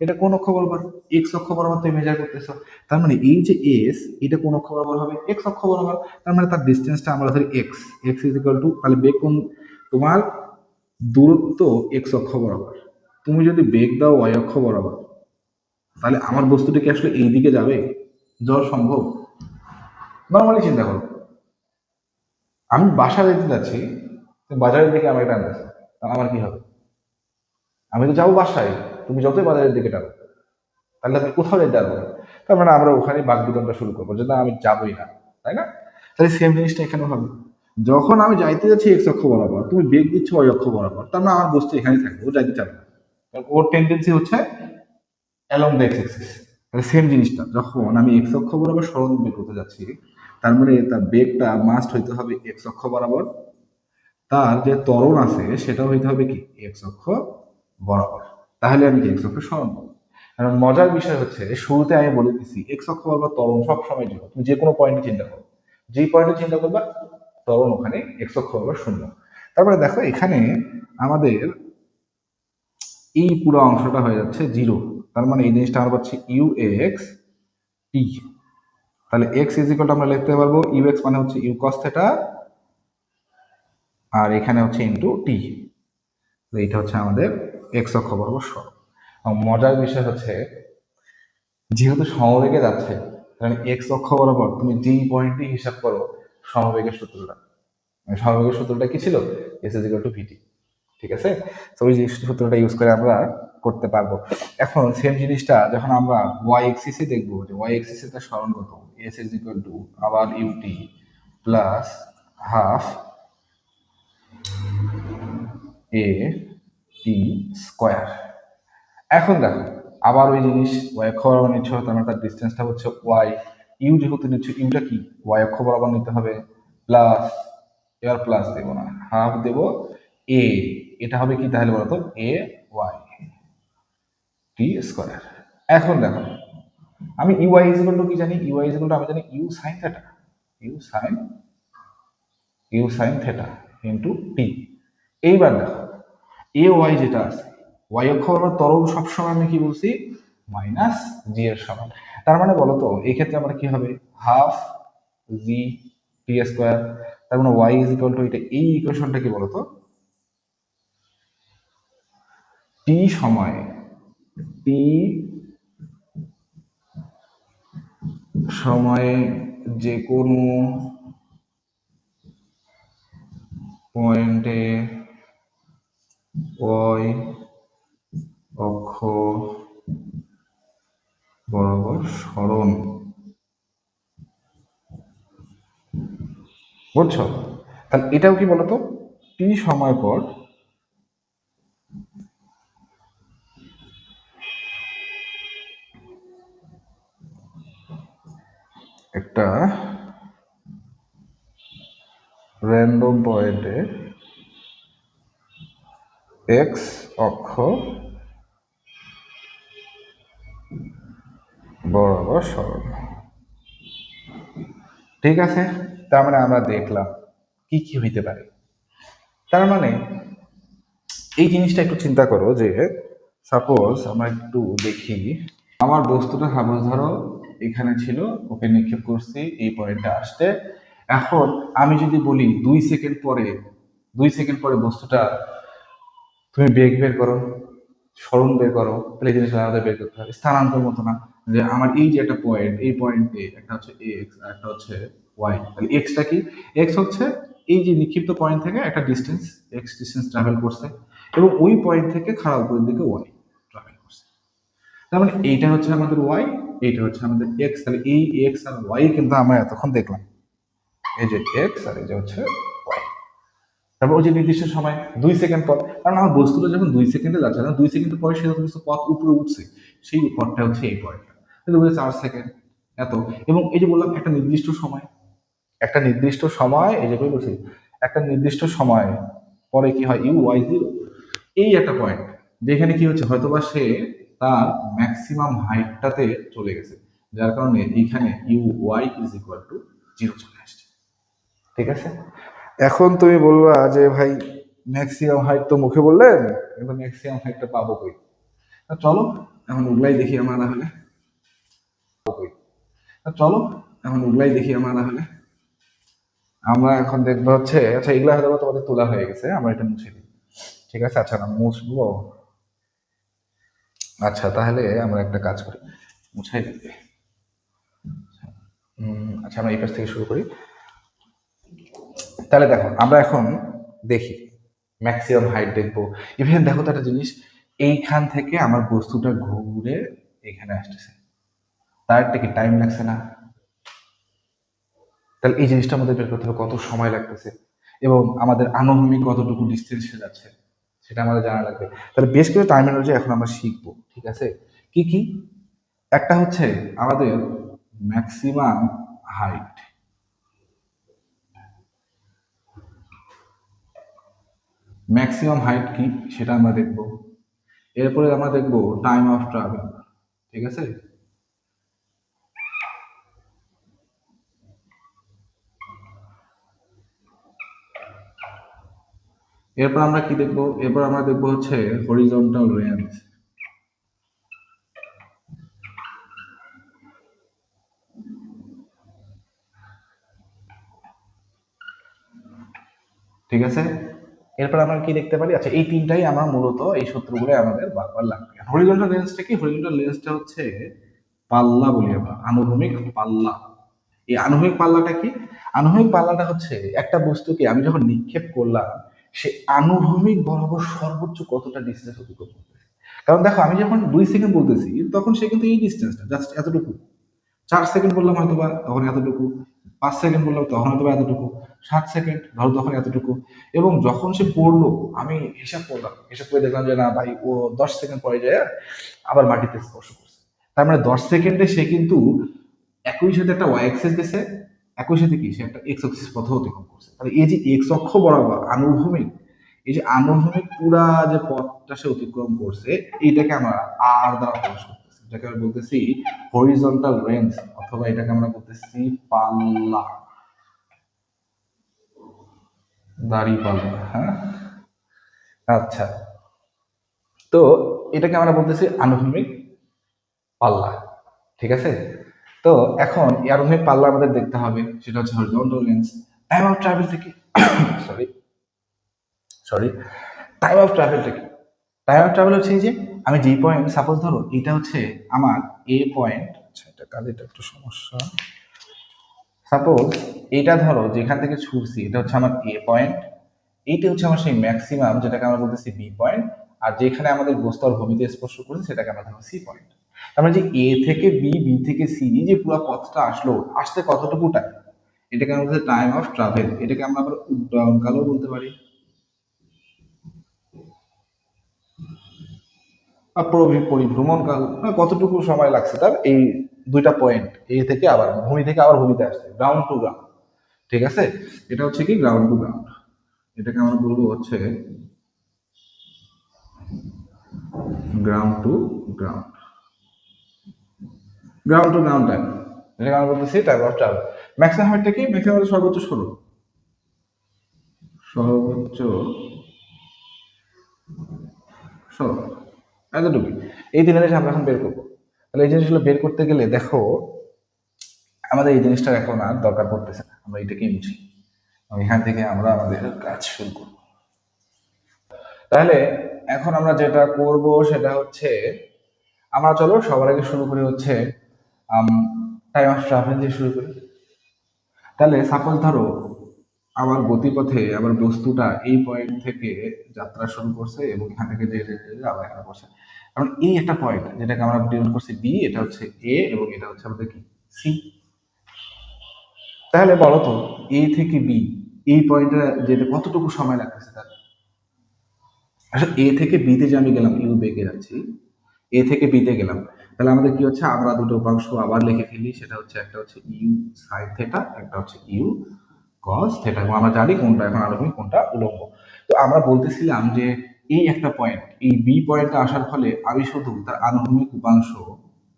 এটা কোন অক্ষ বরাবর, এক্স অক্ষ বরাবর তুমি মেজার করতেছো, তার মানে এই যে এস এটা কোন অক্ষ বরাবর হবে, এক্স অক্ষ বরাবর, তার মানে তার ডিস্টেন্সটা আমরা ধরি x, x is equal two, তাহলে বেগ কোন, তোমার দূরত্ব এক্স অক্ষ বরাবর, তুমি যদি বেগ দাও ওয়াই অক্ষ বরাবর, তাহলে আমার বস্তুটি কি আসলে এই দিকে যাবে? যাওয়া সম্ভব? নর্মালি চিন্তা করো, আমি বাসা যেতে যাচ্ছি, তুমি বাজারের দিকে আমাকে টানতেছো, তাহলে আমার কি হবে? আমি তো যাবো বাসায়, তুমি যতই বাজারের দিকে টানো, তাহলে আমি কোথাও যেতে পারবো না। তার মানে আমরা ওখানে বাকবিতণ্ডা শুরু করবো যে না আমি যাবোই না, তাই না? তাহলে সেম জিনিসটা এখানে হবে। যখন আমি যাইতে যাচ্ছি এক্স অক্ষ বরাবর, তুমি বেগ দিচ্ছ ওই অক্ষ বরাবর, তার মানে আমার বস্তু এখানেই থাকবে, ও যাইতে চাবে না, কারণ ওর টেন্ডেন্সি হচ্ছে অ্যালং দ্য এক্স এক্সিস। তাহলে সেম জিনিসটা যখন আমি এক্স অক্ষ বরাবর সরল বেগ করতে যাচ্ছি, তার মানে তার বেগটা মাস্ট হইতে হবে এক্স অক্ষ বরাবর, তার যে ত্বরণ আছে সেটা হইতে হবে কি এক্স অক্ষ বরাবর। তাহলে আমি কি এক্স অক্ষ সরণ পাবো। কারণ মজার বিষয় হচ্ছে শুরুতে আমি বলে দিচ্ছি এক্স অক্ষ বরাবর ত্বরণ সবসময় জিরো, তুমি যে কোনো পয়েন্টে চিন্তা করো, যেই পয়েন্টে চিন্তা করবা ত্বরণ ওখানে এক্স অক্ষ বরাবর শূন্য। তারপরে দেখো এখানে আমাদের এই পুরো অংশটা হয়ে যাচ্ছে জিরো, তার মানে এই জিনিসটা আমরা পাচ্ছি ইউ এক্স টি। তাহলে এক্স ইজ ইকুয়াল আমরা লিখতে পারবো ইউ এক্স মানে হচ্ছে ইউ কস থেটা, আর এখানে হচ্ছে ইন্টু টি। এইটা হচ্ছে আমাদের এক্স অক্ষ বরাবর সরণ। মজার বিষয় হচ্ছে যেহেতু সমবেগে যাচ্ছে, কারণ এক্স অক্ষ বরাবর তুমি যেই পয়েন্টে হিসাব করো সমবেগের সূত্রটা, সমবেগের সূত্রটা কি ছিল? এস ইজ ইকুয়াল টু ভিটি। ঠিক আছে, তো ওই সূত্রটা ইউজ করে আমরা করতে পারবো। এখন সেম জিনিসটা যখন আমরা ওয়াই এক্সিসে দেখবো যে ওয়াই এক্সিসে তার সরণ কত, এস ইজ ইকুয়াল টু আবার ইউটি প্লাস হাফ এ টি স্কোয়ার। এখন দেখো আবার ওই জিনিস ওয়াই অক্ষ বরাবর নিচ্ছ, তার মানে তার ডিস্টেন্সটা হচ্ছে ওয়াই। ইউ যেহেতু নিচ্ছ, ইউটা কি ওয়াই অক্ষ বরাবর নিতে হবে, প্লাস, এবার প্লাস দেবো না, হাফ দেবো এ, এটা হবে কি তাহলে বলতো এ ওয়াই টি স্কোয়ার। এখন দেখো আমি ইউআই ইজ ইকুয়াল টু কি জানি, ইউআই ইজ ইকুয়াল টু আমি জানি u sine theta, u sine u sine theta into t. এইবার দেখো এ ওয়াই যেটা আছে, ওয়াই অক্ষ বরাবর ত্বরণ সবসময় আমি কি বলছি মাইনাস জি এর সমান। তার মানে বলতো এই ক্ষেত্রে আমার কি হবে হাফ জি টি স্কোয়ার। তার মানে ওয়াই ইজ ইকুয়াল টু এটা, এই ইকুয়েশনটা কি বলতো টি সময়, টি সময়ে যে কোনো পয়েন্টে ওয়াই অক্ষ বরাবর সরণ, বুঝছো? তাহলে এটাও কি বলতো টি সময় পর একটা র্যান্ডম পয়েন্টে এক্স অক্ষ বরাবর সরণ। ঠিক আছে, তার মানে আমরা দেখলাম কি কি হইতে পারে। তার মানে এই জিনিসটা একটু চিন্তা করো যে সাপোজ আমরা একটু দেখি, আমার বস্তুটা সাপোজ ধরো এখানে ছিল, ওকে নিক্ষেপ করছি এই পয়েন্টে আসতে। এখন আমি যদি বলি 2 সেকেন্ড পরে, 2 সেকেন্ড পরে বস্তুটা তুমি বেগ বের করো, সরণ বের করো, তাহলে এই জিনিসটা আলাদা বের করতে হবে। স্থানান্তর মতো না যে আমার এই যে একটা পয়েন্ট, এই পয়েন্টে একটা হচ্ছে এক্স আর একটা হচ্ছে ওয়াই, তাহলে এক্সটা কি, এক্স হচ্ছে এই যে নিক্ষিপ্ত পয়েন্ট থেকে একটা ডিস্টেন্স, এক্স ডিস্টেন্স ট্রাভেল করছে, এবং ওই পয়েন্ট থেকে খাড়া উপরের দিকে ওয়াই ট্রাভেল করছে। তার মানে এইটা হচ্ছে আমাদের ওয়াই, এইটা হচ্ছে আমাদের এক্স। তাহলে এই এক্স আর ওয়াই কিন্তু আমরা এতক্ষণ দেখলাম, এই যে এক্স আর এই যে হচ্ছে ওয়াই। তারপর ওই যে নির্দিষ্ট সময় 2 সেকেন্ড পর, কারণ আমার বস্তুটা যখন 2 সেকেন্ডে যাচ্ছে না, 2 সেকেন্ড পরে সে যত কিছু পথ উপরে উঠছে, সেই পথটা হচ্ছে এই পয়েন্টটা, কিন্তু 4 সেকেন্ড এত। এবং এই যে বললাম একটা নির্দিষ্ট সময়, একটা নির্দিষ্ট সময়, এই যে বলছি একটা নির্দিষ্ট সময় পরে কি হয় ইউ ওয়াই জিরো, এই একটা পয়েন্ট যেখানে কি হচ্ছে হয়তোবা সে তার ম্যাক্সিমাম হাইটটাতে চলে গেছে, যার কারণে এইখানে u y is equal to zero চলে আসছে। ঠিক আছে, এখন তুমি বলবা যে ভাই ম্যাক্সিমাম হাইট তো মুখে বললেন, কিন্তু ম্যাক্সিমাম হাইটটা পাবো কই? চলো এখন ওগুলাই দেখি আমরা না হলে, চলো এখন ওগুলাই দেখি আমরা না হলে। আমরা এখন দেখবো হচ্ছে, আচ্ছা এগুলা হয়তো তোমাদের তোলা হয়ে গেছে, আমরা এটা মুছে দিই। ঠিক আছে, আচ্ছা না মুছবো, আচ্ছা, তাহলে আমরা একটা কাজ করি, মুছাই দিবে। আচ্ছা, আমরা এই পাশ থেকে শুরু করি। তাহলে দেখো, আমরা এখন দেখি ম্যাক্সিমাম হাইট দেখবো। ইভেন দেখো তো একটা জিনিস, এইখান থেকে আমার বস্তুটা ঘুরে এখানে আসতেছে, তার একটা কি টাইম লাগছে না? তাহলে এই জিনিসটা আমাদের বের করতে হবে, কত সময় লাগতেছে এবং আমাদের আনুভূমিক কতটুকু ডিস্টেন্সে যাচ্ছে সেটা আমাদের জানা লাগবে। তাহলে বেশ কিছু টার্মিনোলজি এখন আমরা শিখবো, ঠিক আছে? কি কি? একটা হচ্ছে আমাদের ম্যাক্সিমাম হাইট। ম্যাক্সিমাম হাইট কি সেটা আমরা দেখবো। এরপরে আমরা দেখবো টাইম অফ ট্রাভেল, ঠিক আছে? এরপর আমরা কি দেখবো? এরপর আমরা দেখবো হচ্ছে হরিজন্টাল রেঞ্জ। ঠিক আছে? এরপর আমরা কি দেখতে পারি? আচ্ছা, এই তিনটাই আমার মূলত এই সূত্রগুলো আমাদের বারবার লাগবে। হরিজন্টাল রেঞ্জটা কি? হরিজন্টাল রেঞ্জটা হচ্ছে পাল্লা বলি আমরা, আনুভূমিক পাল্লা। এই আনুভূমিক পাল্লাটা কি? আনুভূমিক পাল্লাটা হচ্ছে একটা বস্তুকে আমি যখন নিক্ষেপ করলাম, সে আনুভূমিক বরাবর সর্বোচ্চ কতটা ডিস্টেন্স অতিক্রম করতেছে। কারণ দেখো, আমি যখন 2 সেকেন্ড বলতেছি তখন সে কিন্তু এই ডিস্টেন্সটা জাস্ট এতটুকু। 4 সেকেন্ড বললাম হয়তো বা তখন এতটুকু, 5 সেকেন্ড বললাম তখন হয়তো বা এতটুকু, 7 সেকেন্ড ধরো তখন এতটুকু। এবং যখন সে পড়লো, আমি হিসাব করলাম, হিসাব করে দেখলাম যে না ভাই, ও 10 সেকেন্ড পরে যায় আবার মাটিতে স্পর্শ করছে। তার মানে 10 সেকেন্ডে সে কিন্তু একই সাথে একটা ওয়াই অ্যাক্সিস গেছে, একই সাথে কি সে একটা এক্স অ্যাক্সিস পথ অতিক্রম করছে। তাহলে এই যে এক্স অক্ষ বরাবর আনুভূমিক, এই যে আনুভূমিক পুরা যে পথটা সে অতিক্রম করছে, এইটাকে আমরা আর দ্বারা প্রকাশ করতেছি, এটাকে আমরা বলতেছি হরিজন্টাল রেঞ্জ, অথবা এটাকে আমরা বলতেছি পাল্লা, দাড়ি পাল্লা। হ্যাঁ, আচ্ছা। তো এটাকে আমরা বলতেছি আনুভূমিক পাল্লা, ঠিক আছে? তো এখন এই আনুভূমিক পাল্লা আমাদের দেখতে হবে, সেটা হচ্ছে horizontal range. Time of travel থেকে সরি সরি টাইম অফ ট্রাভেলটা কি? টাইম অফ ট্রাভেল হচ্ছে এই যে আমি যেই পয়েন্ট, সাপোজ ধরো এটা হচ্ছে আমার এ পয়েন্ট। আচ্ছা, এটা কালিটা একটু সমস্যা। সাপোজ এটা ধরো যেখান থেকে ছুটছি এটা হচ্ছে আমার এ পয়েন্ট, এইটা হচ্ছে আমার সেই ম্যাক্সিমাম যেটাকে আমরা বলতেছি বি পয়েন্ট, আর যেখানে আমাদের বস্তু আর ভূমিতে স্পর্শ করেছে সেটাকে আমরা ধরো সি পয়েন্ট। তার মানে যে এ থেকে বি, বি থেকে সি, যে পুরো পথটা আসলো, আসতে কতটুকু টাইম, এটাকে আমরা বলতে টাইম অফ ট্রাভেল। এটাকে আমরা আবার উড্ডয়ন কালও বলতে পারি, বা পরিভ্রমণকাল, কতটুকু সময় লাগছে তার এই দুইটা পয়েন্ট, এ থেকে আবার ভূমি থেকে আবার ভূমিতে আসছে, গ্রাউন্ড টু গ্রাউন্ড। ঠিক আছে? এটা হচ্ছে কি গ্রাউন্ড টু গ্রাউন্ড। এটাকে আমরা বলবো হচ্ছে ground to ground, ground to ground time. এটাকে আমরা বলতেছি টাইম অফ ট্রাভেল। ম্যাক্সিমাম হাইটটা কি? ম্যাক্সিমাম সর্বোচ্চ 16, সর্বোচ্চ 16, এতটুকুই। এই তিনটা জিনিস আমরা এখন বের করবো। তাহলে এই জিনিসগুলো বের করতে গেলে দেখো, আমাদের এই জিনিসটার এখন আর দরকার পড়তেছে না, আমরা এটাকেই বুঝি। এখান থেকে আমরা আমাদের কাজ শুরু করব। তাহলে এখন আমরা যেটা করব সেটা হচ্ছে, আমরা চলো সবার আগে শুরু করি হচ্ছে টাইম অফ ট্রাভেল দিয়ে শুরু করি। তাহলে সাপোজ ধরো আমার গতিপথে আমার বস্তুটা এই পয়েন্ট থেকে যাত্রা শুরু করছে এবং এখান থেকে যে আবার এখানে করছে। কারণ এই একটা পয়েন্ট যেটাকে আমরা ডিনোট করছি বি, এটা হচ্ছে এ এবং এটা হচ্ছে আমাদের কি সি। তাহলে বলো তো, এ থেকে বি এই পয়েন্টে যেতে কতটুকু সময় লাগতেছে তার? আসলে এ থেকে বিতে যে আমি গেলাম, ইউ বেগে যাচ্ছি, এ থেকে বিতে গেলাম, তাহলে আমাদের কি হচ্ছে, আমরা দুটো উপাংশ আবার লিখে ফেলি। সেটা হচ্ছে একটা হচ্ছে ইউ সাইন থেটা, একটা হচ্ছে ইউ কস থেটা, এবং আমরা জানি কোনটা এখন আরোহী কোনটা উলম্ব। তো আমরা বলতেছিলাম যে এই একটা পয়েন্ট, এই বি পয়েন্টে আসার ফলে আমি শুধু তার আনুভূমিক উপাংশ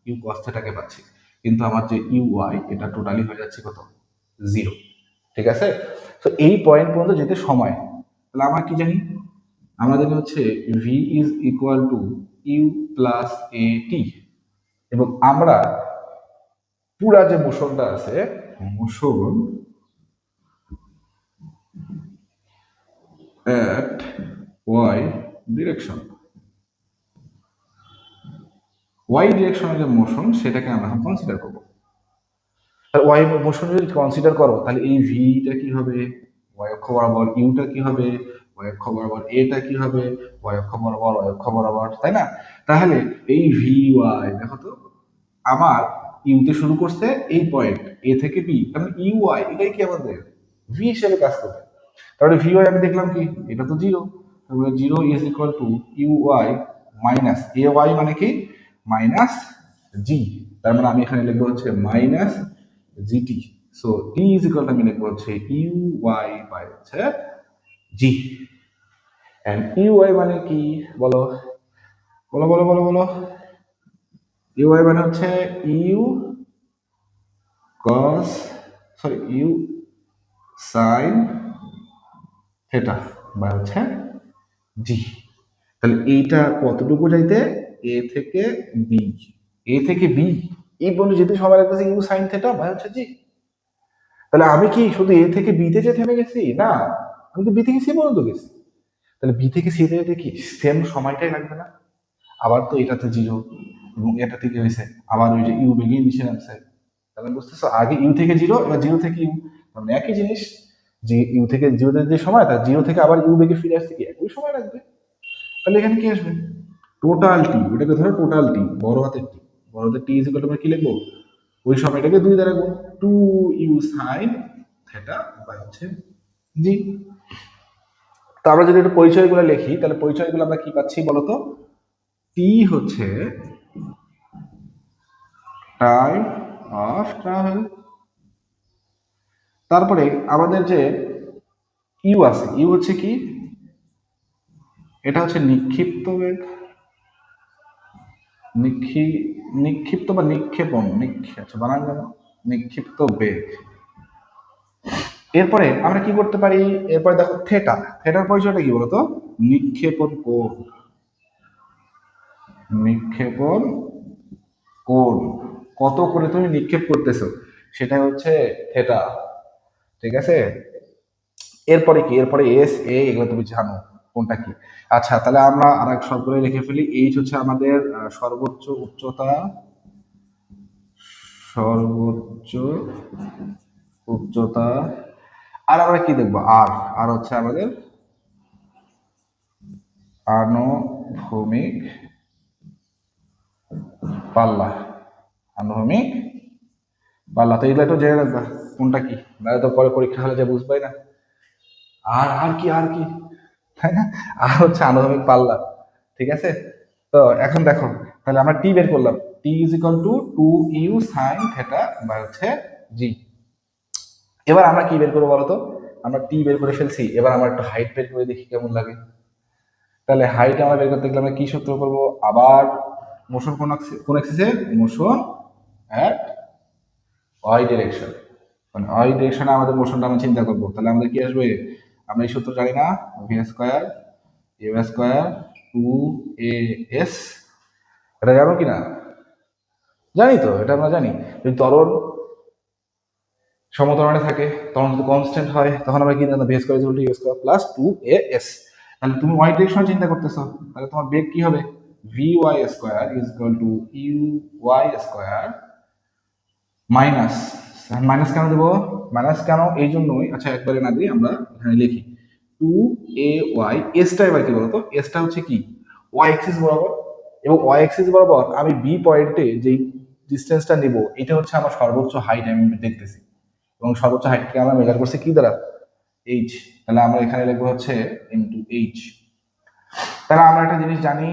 ইউ কস থেটাকে পাচ্ছি, কিন্তু আমার যে ইউ ওয়াই এটা টোটালি হয়ে যাচ্ছে কত? 0। ঠিক আছে? তো এই পয়েন্ট পর্যন্ত যেতে সময়, তাহলে আমরা কি জানি? আমরা জানি হচ্ছে v is equal to u plus a t, এবং আমরা পুরা যে মোশনটা আছে, motion at y direction, y ডিরেকশনের যে মোশন সেটাকে আমরা এখন কনসিডার করবো। তাহলে ওয়াই মোশন যদি কনসিডার করো তাহলে এই ভিটা কি হবে, ওয়াই অক্ষ বরাবর ইউটা কি হবে, ওয়াই অক্ষ বরাবর এটা কি হবে, ওয়াই অক্ষ বরাবর ওয়াই অক্ষ বরাবর, তাই না? তাহলে এই ভি ওয়াই দেখো তো, আমার ইউতে শুরু করছে এই পয়েন্ট এ থেকে বি, তাহলে ইউ ওয়াই এটাই কি আমাদের ভি হিসেবে কাজ করবে। তাহলে ভি ওয়াই আমি দেখলাম কি, এটা তো জিরো, তাহলে zero is equal to u y minus a y মানে কি মাইনাস জি, তার মানে আমি এখানে লিখবো হচ্ছে minus GT. So T is equal to আমি লিখবো হচ্ছে ইউ ওয়াই বাই হচ্ছে জি। এন্ড ইউ ওয়াই মানে কি বলো, বলো বলো বলো বলো। ইউ ওয়াই মানে হচ্ছে u cos, sorry u sine theta বা হচ্ছে জি। তাহলে এইটা কতটুকু যাইতে, এ থেকে বি, এ থেকে বি এই পর্যন্ত যেতে সময় লাগতেছে ইউ সাইন থেটা বা হচ্ছে জি। তাহলে আমি কি শুধু এ থেকে বিতে যে থেমে গেছি না, আমি তো বি থেকে সি পর্যন্ত গেছি। তাহলে বি থেকে সি তে কি সেম সময়টাই লাগবে না? আবার তো এটাতে জিরো এবং এটা থেকে হয়েছে আবার ওই যে ইউ বেরিয়ে নিচে নামছে। তাহলে বুঝতেছো, আগে ইউ থেকে জিরো, এবার জিরো থেকে ইউ, মানে একই জিনিস। যে ইউ থেকে জিরো যে সময়, তার জিরো থেকে আবার ইউ বেগে ফিরে আসতে কি একই সময় লাগবে। তাহলে এখানে কি আসবে, টোটাল টি, ওটাকে ধরো টোটাল টি, বড় হাতের টি, বড় হাতের টি ইজ ইকুয়াল টু আমরা কি লিখবো, ওই সময়টাকে 2 দ্বারা গুণ, 2 ইউ সাইন থেটা বাই হচ্ছে জি। তো আমরা যদি একটু পরিচয়গুলো লিখি তাহলে পরিচয়গুলো আমরা কি পাচ্ছি বলতো, টি হচ্ছে টাইম অফ ট্রাভেল, তারপরে আমাদের যে ইউ আছে, ইউ হচ্ছে কি, এটা হচ্ছে নিক্ষিপ্ত বেগ, নিক্ষিপ্ত বা নিক্ষেপণ, আচ্ছা বানান কেন, নিক্ষিপ্ত বেগ। এরপরে আমরা কি করতে পারি, এরপরে দেখো থেটা, থেটার পরিচয়টা কি বলতো, নিক্ষেপণ কোণ, নিক্ষেপণ কোণ, কত করে তুমি নিক্ষেপ করতেছো সেটা হচ্ছে থেটা, ঠিক আছে? এরপরে কি, এরপরে এস এ এগুলো তুমি জানো কোনটা কি। আচ্ছা তাহলে আমরা আর এক শব্দে লিখে ফেলি, এইচ হচ্ছে আমাদের সর্বোচ্চ উচ্চতা, সর্বোচ্চ উচ্চতা। আর আমরা কি দেখবো, আর, আর হচ্ছে আমাদের আনুভূমিক পাল্লা, আনুভূমিক পাল্লা। তো এগুলো একটু জেনে রাখবা কোনটা কি, নাহলে তো পরে পরীক্ষা হলে যে বুঝবাই না। আর আর কি, আর কি, তাই না? আর হচ্ছে আনুভূমিক পাল্লা, ঠিক আছে? তো এখন দেখো, তাহলে আমরা টি বের করলাম, t is equal to 2 u sine theta বা হচ্ছে জি। এবার আমরা কি বের করবো বলতো, আমরা টি বের করে ফেলছি, এবার আমরা একটু হাইট বের করে দেখি কেমন লাগে। তাহলে হাইট আমরা বের করতে গেলে আমরা কি সূত্র করবো, আবার মোশন কোন অ্যাক্সিসে, মোশন অ্যাট ওয়াই ডিরেকশন, মানে ওয়াই ডিরেকশনে আমাদের মোশনটা আমরা চিন্তা করবো। তাহলে আমাদের কি আসবে, আমরা এই সূত্র জানি না, v square u square 2 a s, এটা জানো কি না? জানি তো, এটা আমরা জানি। যদি ত্বরণ সমতরণে থাকে তখন যদি কনস্ট্যান্ট হয় তখন আমরা কি জানি, v square is equal to u square plus 2 a s। তাহলে তুমি ওয়াই ডিরেকশন চিন্তা করতেছো, তাহলে তোমার বেগ কি হবে, v y square is equal to u y square minus, minus কেন দেবো, মাইনাস কেন এই জন্যই, আচ্ছা একবারে না দিয়ে আমরা এখানে লিখি 2 a y, এসটা এবার কি বলতো, এসটা হচ্ছে কি ওয়াই এক্সিস বরাবর, এবং ওয়াই এক্সিস বরাবর আমি বি পয়েন্টে যেই ডিস্টেন্সটা নেব এটা হচ্ছে আমার সর্বোচ্চ হাইট আমি দেখতেছি, এবং সর্বোচ্চ হাইটকে আমরা মেজার করছি কি দ্বারা, এইচ। তাহলে আমরা এখানে লিখবো হচ্ছে ইন্টু এইচ। তাহলে আমরা একটা জিনিস জানি,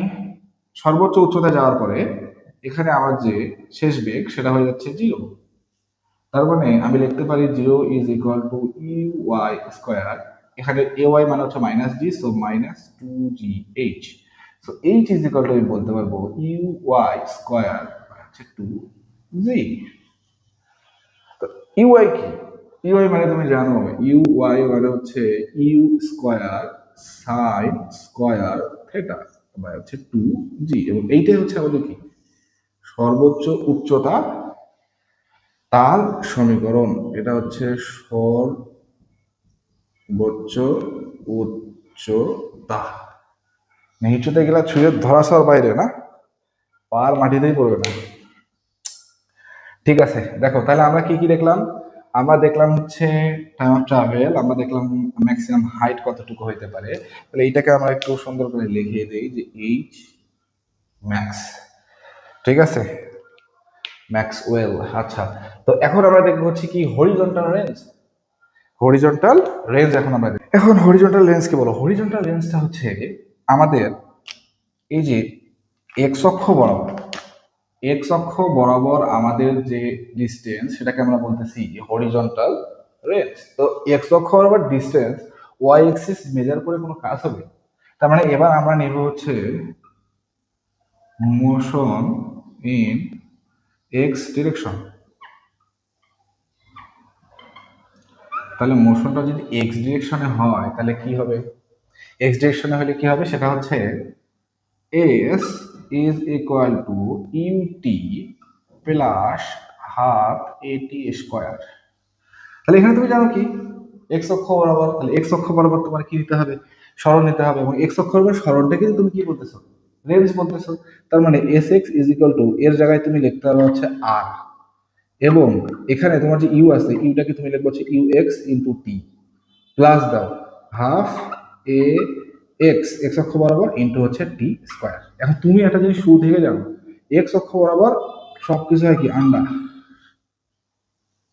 সর্বোচ্চ উচ্চতা যাওয়ার পরে এখানে আমার যে শেষ বেগ সেটা হয়ে যাচ্ছে জিরো। তার মানে আমি লিখতে পারি 0 is equal to u y square, এখানে এ ওয়াই মানে হচ্ছে minus g, so minus 2gh। So h is equal to আমি বলতে পারবো ইউ ওয়াই স্কোয়ার হচ্ছে 2g। তো ইউআই কি, ইউআই মানে তুমি জানো, ইউআই মানে হচ্ছে u square sine square theta বা হচ্ছে 2g, এবং এইটাই হচ্ছে আমাদের কি সর্বোচ্চ উচ্চতা তার সমীকরণ। এটা হচ্ছে সর্বোচ্চ উচ্চতা, নিচুতে গেলা ছুঁয়ে ধরাছোঁয়ার বাইরে না, পার মাটিতেই পড়বে না। ঠিক আছে, দেখো তাহলে আমরা কি কি দেখলাম? আমরা দেখলাম হচ্ছে টাইম অফ ট্রাভেল, আমরা দেখলাম ম্যাক্সিমাম হাইট কতটুকু হইতে পারে। তাহলে এইটাকে আমরা একটু সুন্দর করে লিখিয়ে দিই যে এইচ ম্যাক্স। ঠিক আছে, ম্যাক্সওয়েল। আচ্ছা, তো এখন আমরা দেখবো হচ্ছে কি হরিজন্টাল রেঞ্জ। হরিজন্টাল রেঞ্জ এখন আমরা দেখব। এখন হরিজন্টাল রেঞ্জ কি বলো? হরিজন্টাল রেঞ্জটা হচ্ছে আমাদের এই যে এক্স অক্ষ বরাবর, এক্স অক্ষ বরাবর আমাদের যে ডিস্টেন্স সেটাকে আমরা বলতেছি হরিজন্টাল রেঞ্জ। তো এক্স অক্ষ বরাবর ডিস্টেন্স ওয়াই এক্সিস মেজার করে কোনো কাজ হবে? তার মানে এবার আমরা নেব হচ্ছে মোশন ইন এক্স ডিরেকশন। তাহলে মোশনটা যদি এক্স ডিরেকশনে হয় তাহলে কি হবে? এক্স ডিরেকশনে হলে কি হবে? সেটা হচ্ছে s is equal to u t plus half a t square. তাহলে এখানে তুমি জানো কি এক্স অক্ষ বরাবর, তাহলে এক্স অক্ষ বরাবর তোমার কি নিতে হবে? সরণ নিতে হবে, এবং এক্স অক্ষ বরাবর সরণটা কিন্তু তুমি কি বলতেছো? রেঞ্জ বলতেছো। তার মানে S x is equal two এর জায়গায় তুমি লিখতে হবে হচ্ছে আর, এবং এখানে তোমার যে ইউ আছে ইউটাকে তুমি লিখবো হচ্ছে u x into t plus দাও হাফ এ এক্স, এক্স অক্ষ বরাবর ইন্টু হচ্ছে টি স্কোয়ার। এখন তুমি একটা জিনিস শুরু থেকে জানো, এক্স অক্ষ বরাবর সবকিছু হয় কি আন্ডার।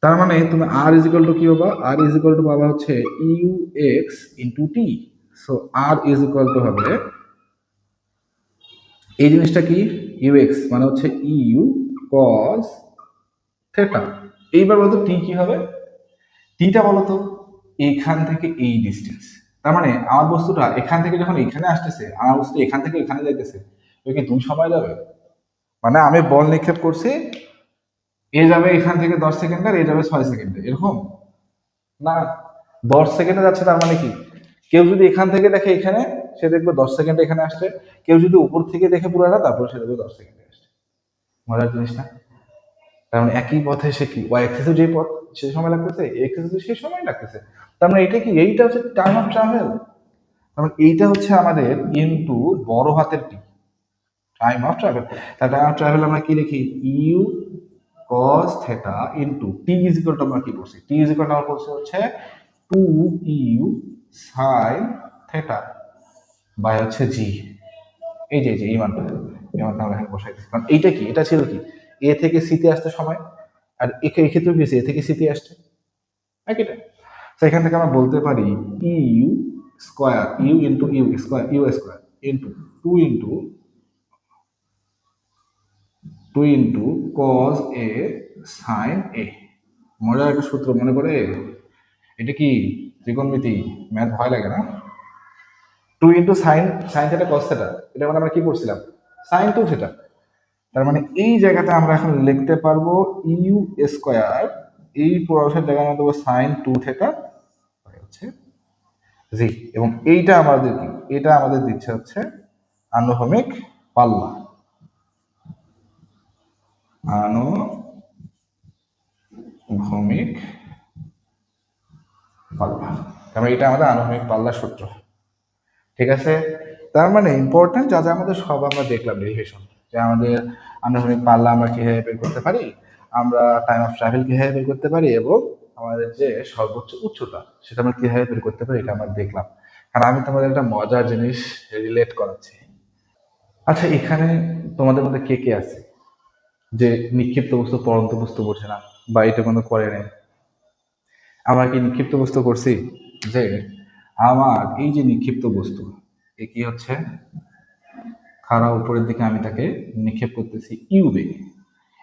তার মানে তুমি আর ইজ ইকুয়াল টু কি পাবা? আর ইজ ইকুয়াল টু পাবা হচ্ছে u x into t. So r is equal to হবে এই জিনিসটা কি ইউ এক্স মানে হচ্ছে ইউ কজ থেটা। এইবার বলতো টি কি হবে? টিটা বলতো এখান থেকে এই ডিস্টেন্স। তার মানে আমার বস্তুটা এখান থেকে যখন এখানে আসতেছে, আমার বস্তু এখান থেকে এখানে যাইতেছে, ওই কি 2 সময় যাবে? মানে আমি বল নিক্ষেপ করছি, এ যাবে এখান থেকে 10 সেকেন্ডে আর এ যাবে 6 সেকেন্ডে, এরকম না। 10 সেকেন্ডে যাচ্ছে, তার মানে কি কেউ যদি এখান থেকে দেখে এখানে, সে দেখবে 10 সেকেন্ডে এখানে আসছে। কেউ যদি উপর থেকে দেখে পুরোটা, তারপরে সে দেখবে 10 সেকেন্ডে আসছে। মজার জিনিস না? কারণ একই পথে সে কি ওয়াই অ্যাক্সিসে যে পথ সে সময় লাগতেছে, এক্সিসে সেই সময় লাগতেছে। তার মানে এটা কি, এইটা হচ্ছে টাইম অফ ট্রাভেল। তার মানে এইটা হচ্ছে আমাদের ইনটু বড় হাতের টি, টাইম অফ ট্রাভেল। তার টাইম অফ ট্রাভেল আমরা কি লিখি? U cos theta into t is equal to আমরা কি করছি? টি ইজ ইকুয়াল টু আমরা করছি হচ্ছে 2u sin theta বাই হচ্ছে জি। এই যে এই মানটা, এই মানটা আমরা এখানে বসাই দিচ্ছি। কারণ এইটা কি, এটা ছিল কি এ থেকে সিতে আসতে সময়, আর এক্ষেত্রে কি হয়েছে এ থেকে সিতে আসছে একইটা। তো এখান থেকে আমরা বলতে পারি u square, u into u square, u square into two into two into cos a sine a. মজার একটা সূত্র মনে করে, এটা কি ত্রিকোণমিতি, ম্যাথ ভয় লাগে না? Two into sine, sine theta cos theta, এটা মানে আমরা কি করছিলাম? Sine two theta. তার মানে এই জায়গাতে আমরা এখন লিখতে পারবো ইউ স্কোয়ার, এই পুরোটার জায়গায় আমরা দেবো সাইন টু থেটা হচ্ছে জি, এবং এইটা আমাদের কি, এটা আমাদের দিচ্ছে হচ্ছে আনুভূমিক পাল্লা, আনুভূমিক পাল্লা। তারপরে এটা আমাদের আনুভূমিক পাল্লার সূত্র। ঠিক আছে, তার মানে ইম্পর্টেন্ট যা যা আমাদের সব আমরা দেখলাম ডেরিভেশন, যে আমাদের আনুভূমিক পাল্লা আমরা কিভাবে বের করতে পারি, আমরা টাইম অফ ট্রাভেল কিভাবে বের করতে পারি, এবং আমাদের যে সর্বোচ্চ উচ্চতা সেটা আমরা কিভাবে বের করতে পারি, এটা আমরা দেখলাম। আর আমি তোমাদের একটা মজার জিনিস রিলেট করাচ্ছি। আচ্ছা, এখানে তোমাদের মধ্যে কে কে আছে যে নিক্ষিপ্ত বস্তু পরন্ত বস্তু বোঝে না, বা এটা কোনো করে নেই? আমরা কি নিক্ষিপ্ত বস্তু করছি? যে আমার এই যে নিক্ষিপ্ত বস্তু, এ কি হচ্ছে খাড়া উপরের দিকে, আমি তাকে নিক্ষেপ করতেছি ইউ বেগে,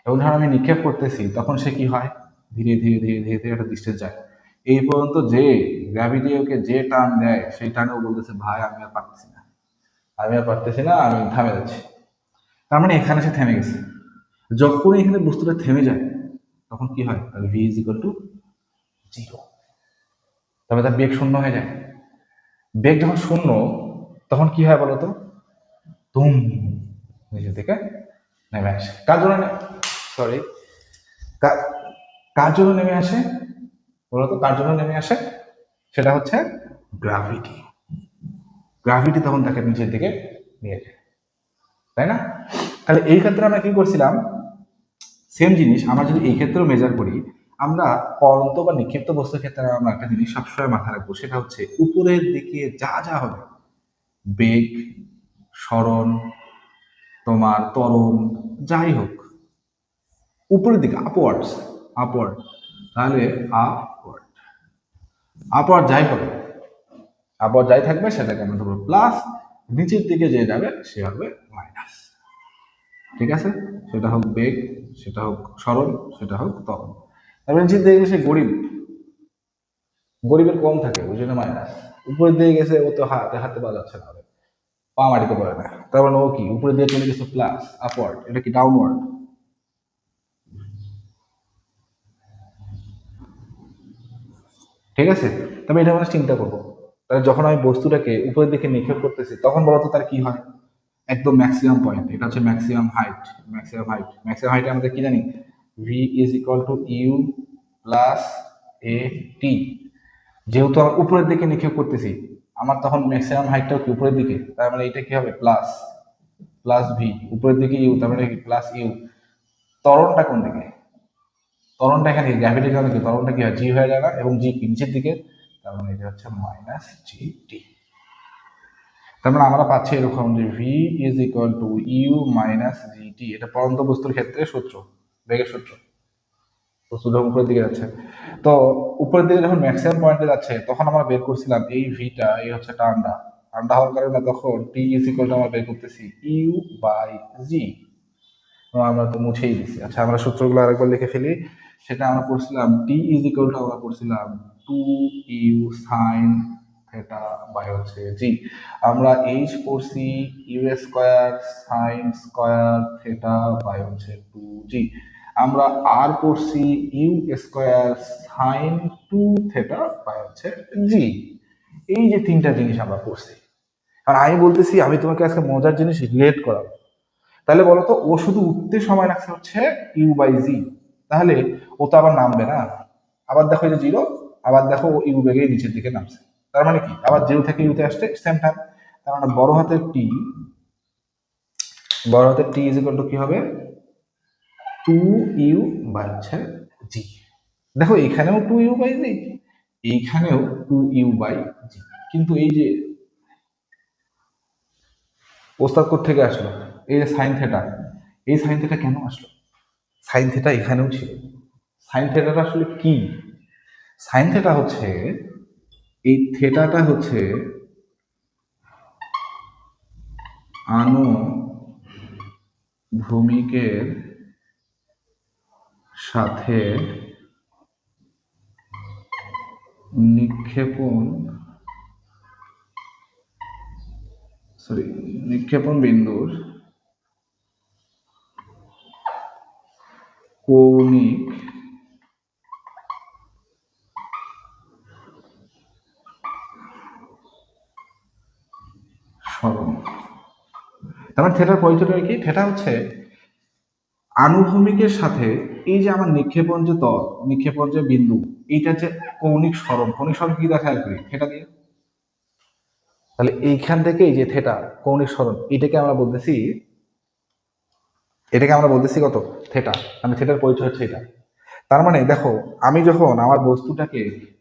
এবং যখন আমি নিক্ষেপ করতেছি তখন সে কি হয়, ধীরে ধীরে ধীরে ধীরে ধীরে একটা ডিস্টেন্স যায়, এই পর্যন্ত যে গ্র্যাভিটি ওকে যে টান দেয়, সেই টানেও বলতেছে ভাই আমি আর পারতেছি না, আমি আর পারতেছি না, আমি থামে যাচ্ছি। তার মানে এখানে সে থেমে গেছে। যখন এখানে বস্তুটা থেমে যায় তখন কি হয়, ভি ইজ ইকুয়াল টু 0, তবে তার বেগ শূন্য হয়ে যায়। বেগ যখন শূন্য তখন কি হয় বলতো? তুম নিচে থেকে নেমে আসে। কার জন্য সরি, কার জন্য নেমে আসে বলতো? কার জন্য নেমে আসে? সেটা হচ্ছে গ্রাভিটি। গ্রাভিটি তখন তাকে নিচের দিকে নিয়ে যায়, তাই না? তাহলে এই ক্ষেত্রে আমরা কি করছিলাম, সেম জিনিস আমরা যদি এই ক্ষেত্রেও মেজার করি, আমরা পরন্ত বা নিক্ষিপ্ত বস্তুর ক্ষেত্রে আমরা একটা জিনিস সবসময় মাথায় রাখবো, সেটা হচ্ছে উপরের দিকে যা যা হবে, বেগ, সরণ, তোমার ত্বরণ, যাই হোক, উপরের দিকে আপওয়ার্ডস, আপওয়ার্ড, তাহলে আপওয়ার্ড, আপওয়ার্ড যাই হবে, আপওয়ার্ড যাই থাকবে সেটাকে আমরা ধরবো প্লাস, নিচের দিকে যে যাবে সে হবে মাইনাস। ঠিক আছে, সেটা হোক বেগ, সেটা হোক সরল, সেটা হোক ত্বরণ। তারপরে নিচের দিকে সে গরিব, গরিবের কম থাকে ওই জন্য মাইনাস। উপরের দিকে গেছে ও তো হাতে হাতে পাওয়া যাচ্ছে না, পা মাটিতে পড়ে না, তার মানে ও কি উপরের দিকে চলে গেছে প্লাস, আপওয়ার্ড, এটা কি ডাউনওয়ার্ড। ঠিক আছে, তবে এটা আমরা চিন্তা করবো, তাহলে যখন আমি বস্তুটাকে উপরের দিকে নিক্ষেপ করতেছি তখন বলতো তার কি হয়, একদম ম্যাক্সিমাম পয়েন্ট, এটা হচ্ছে maximum height, maximum height, maximum হাইটে আমরা কি জানি, v is equal to u plus a t. যেহেতু আমি উপরের দিকে নিক্ষেপ করতেছি, আমার তখন ম্যাক্সিমাম হাইটটাও কি উপরের দিকে, তার মানে এটা কি হবে প্লাস, প্লাস ভি, উপরের দিকে ইউ, তার মানে কি প্লাস ইউ। ত্বরণটা কোন দিকে, ত্বরণটা এখানে গ্র্যাভিটির কারণে কি ত্বরণটা কি হয়, জি হয়ে যায় না, এবং জি নিচের দিকে, তার মানে এটা হচ্ছে মাইনাস জি টি। তার মানে আমরা পাচ্ছি এরকম যে v is equal to u minus g t, এটা পরন্ত বস্তুর ক্ষেত্রে সূত্র, বেগের সূত্র। বস্তু যখন উপরের দিকে যাচ্ছে, তো উপরের দিকে যখন ম্যাক্সিমাম পয়েন্টে যাচ্ছে তখন আমরা বের করছিলাম এই ভিটা, এই হচ্ছে টান্ডা, ঠান্ডা হওয়ার কারণে তখন টি ইজ ইকুয়াল টু আমরা বের করতেছি ইউ বাই জি। আমরা তো মুছেই দিছি। আচ্ছা, আমরা সূত্রগুলো আরেকবার লিখে ফেলি। সেটা আমরা পড়ছিলাম টি ইজ ইকুয়াল টু আমরা পড়ছিলাম 2u সাইন থেটা বাই হচ্ছে জি। আমরা এইচ পড়ছি u square sine square theta by হচ্ছে 2g। আমরা আর পড়ছি u square sine 2 theta by হচ্ছে জি। এই যে তিনটা জিনিস আমরা পড়ছি, আর আমি বলতেছি আমি তোমাকে আজকে মজার জিনিস রিলেট করাবো। তাহলে বলতো ও শুধু উঠতে সময় লাগছে হচ্ছে ইউ বাই জি, তাহলে ও তো আবার নামবে না, আবার দেখো এই যে জিরো, আবার দেখো ও ইউ বেগে নিচের দিকে নামছে, তার মানে কি আবার জিরো থেকে ইউতে আসছে সেম টাইম। তার মানে বড় হাতের টি, বড় হাতের টি ইজ ইকুয়াল টু কি হবে 2u বাই হচ্ছে জি। দেখো এখানেও 2u বাই জি, এইখানেও 2u বাই জি, কিন্তু এই যে প্রস্তাব থেকে আসলো, এই যে সাইন থেটা, এই সাইন থেটা কেন আসলো, সাইন থেটা এখানেও ছিল। সাইন থেটাটা আসলে কি, সাইন থেটা হচ্ছে, এই থেটাটা হচ্ছে আনুভূমিকের সাথে নিক্ষেপণ, নিক্ষেপণ বিন্দুর কৌণিক সরণ। তার মানে থেটার পরিচয়টা কি, থেটা হচ্ছে আনুভূমিকের সাথে এই যে আমার নিক্ষেপণ যে তল, নিক্ষেপণ যে বিন্দু, এইটা যে কৌণিক সরণ, কৌণিক সরণ কি দেখা করি থেটা দিয়ে। তাহলে এইখান থেকে এই যে থেটা কৌণিক সরণ, এটাকে আমরা বলতেছি, এটাকে আমরা বলতেছি কত থেটা, মানে থেটার পরিচয় হচ্ছে এটা। তার মানে দেখো আমি যখন আমার বস্তুটাকে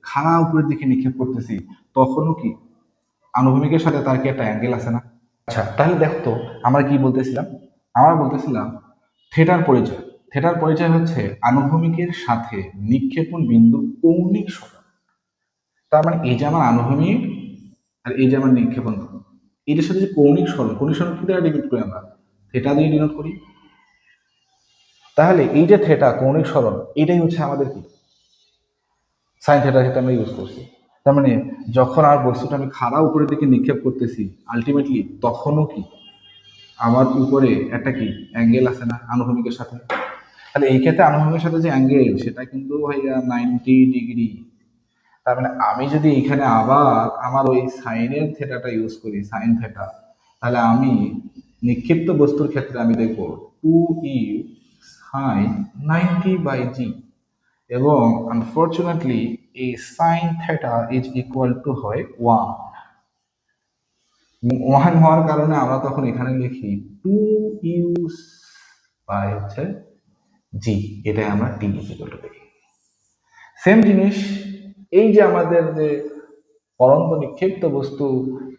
খাড়া উপরের দিকে নিক্ষেপ করতেছি তখনও কি আনুভূমিকের সাথে তার কি একটা অ্যাঙ্গেল আছে না। আচ্ছা তাহলে দেখো তো আমরা কি বলতেছিলাম, আমরা বলতেছিলাম থেটার পরিচয়, থেটার পরিচয় হচ্ছে আনুভূমিকের সাথে নিক্ষেপণ বিন্দুর কৌণিক সরণ। তার মানে এই যে আমার আনুভূমিক আর এই যে আমার নিক্ষেপণ, এটার সাথে যে কৌণিক সরণ, কৌণিক সরণ কি দ্বারা ডিনোট করি আমরা, থেটা দিয়ে ডিনোট করি। তাহলে এই যে থেটা কৌণিক সরণ, এটাই হচ্ছে আমাদের কি সাইন থেটার ক্ষেত্রে আমরা ইউজ করছি। তার মানে যখন আর বস্তুটা আমি খাড়া উপরের দিকে নিক্ষেপ করতেছি আলটিমেটলি তখনও কি আমার উপরে একটা কি অ্যাঙ্গেল আছে না আনুভূমিকের সাথে। তাহলে এই ক্ষেত্রে আনুভূমিকের সাথে যে অ্যাঙ্গেল সেটা কিন্তু ভাইয়া 90 ডিগ্রি। তার মানে আমি যদি এখানে আবার আমার ওই সাইনের থেটাটা ইউজ করি, সাইন থেটা, তাহলে আমি নিক্ষিপ্ত বস্তুর ক্ষেত্রে আমি দেখব 2u সাইন 90/g, এবং আনফর্চুনেটলি এই sign theta is equal two হয় 1। ওয়ান হওয়ার কারণে আমরা তখন এখানে লিখি টু ইউ বাই হচ্ছে জি, এটাই আমরা টি ইকুয়াল টু লিখি। সেম জিনিস, এই যে আমাদের যে পরন্ত নিক্ষিপ্ত বস্তু,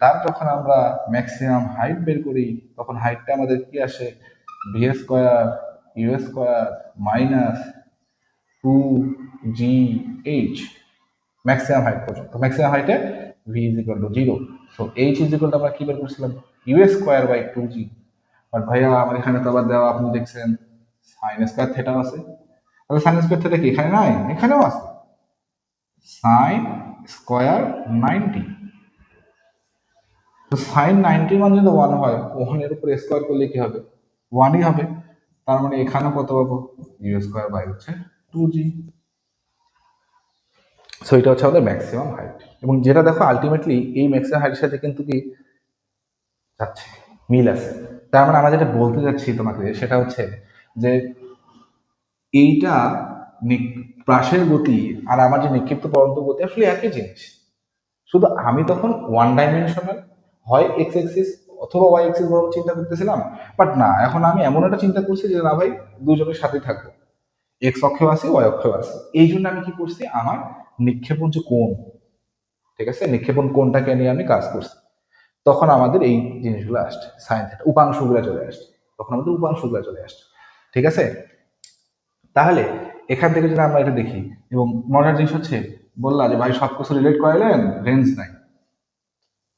তার যখন আমরা ম্যাক্সিমাম হাইট বের করি তখন হাইটটা আমাদের কি আসে, v square u square minus two g h, maximum height পর্যন্ত। ম্যাক্সিমাম হাইটে v is equal to zero. So h is equal to আমরা কি বের করছিলাম, u square by two g. But ভাইয়া আমার এখানে তো আবার দেওয়া, আপনি দেখছেন সাইন স্কোয়ার থেটা আছে, তাহলে সাইন স্কোয়ার থেটা কি এখানে নাই? এখানেও আছে, সাইন স্কোয়ার 90। তো সাইন 90 মান যদি ওয়ান হয়, ওয়ানের উপর স্কোয়ার করলে কি হবে, ওয়ানই হবে। তার মানে এখানেও কত পাবো, ইউ স্কোয়ার বাই হচ্ছে টু জি। সো এটা হচ্ছে আমাদের ম্যাক্সিমাম হাইট, এবং যেটা দেখো আলটিমেটলি এই ম্যাক্সিমাম হাইটের সাথে কিন্তু কি যাচ্ছে, মিল আছে। তার মানে আমরা যেটা বলতে যাচ্ছি তোমাকে সেটা হচ্ছে যে এইটা প্রাসের গতি আর আমার যে নিক্ষিপ্ত পরন্ত গতি আসলে একই জিনিস, শুধু আমি তখন ওয়ান ডাইমেনশনাল হয় এক্স এক্সিস অথবা ওয়াই এক্সিস বরাবর চিন্তা করতেছিলাম। বাট না, এখন আমি এমন একটা চিন্তা করছি যে না ভাই, দুজনের সাথে থাকবো, এক্স অক্ষেও আছে ওয়াই অক্ষেও আছে। এই জন্য আমি কি করছি, আমার নিক্ষেপণ যে কোণ, ঠিক আছে, নিক্ষেপণ কোণটাকে নিয়ে আমি কাজ করছি। তখন আমাদের এই জিনিসগুলো আসছে, সাইন থিটা উপাংশগুলো চলে আসছে, তখন আমাদের উপাংশগুলো চলে আসছে। ঠিক আছে, তাহলে এখান থেকে যদি আমরা এটা দেখি, এবং মজার জিনিস হচ্ছে, বললা যে ভাই সবকিছু রিলেট করাইলেন, রেঞ্জ নাই,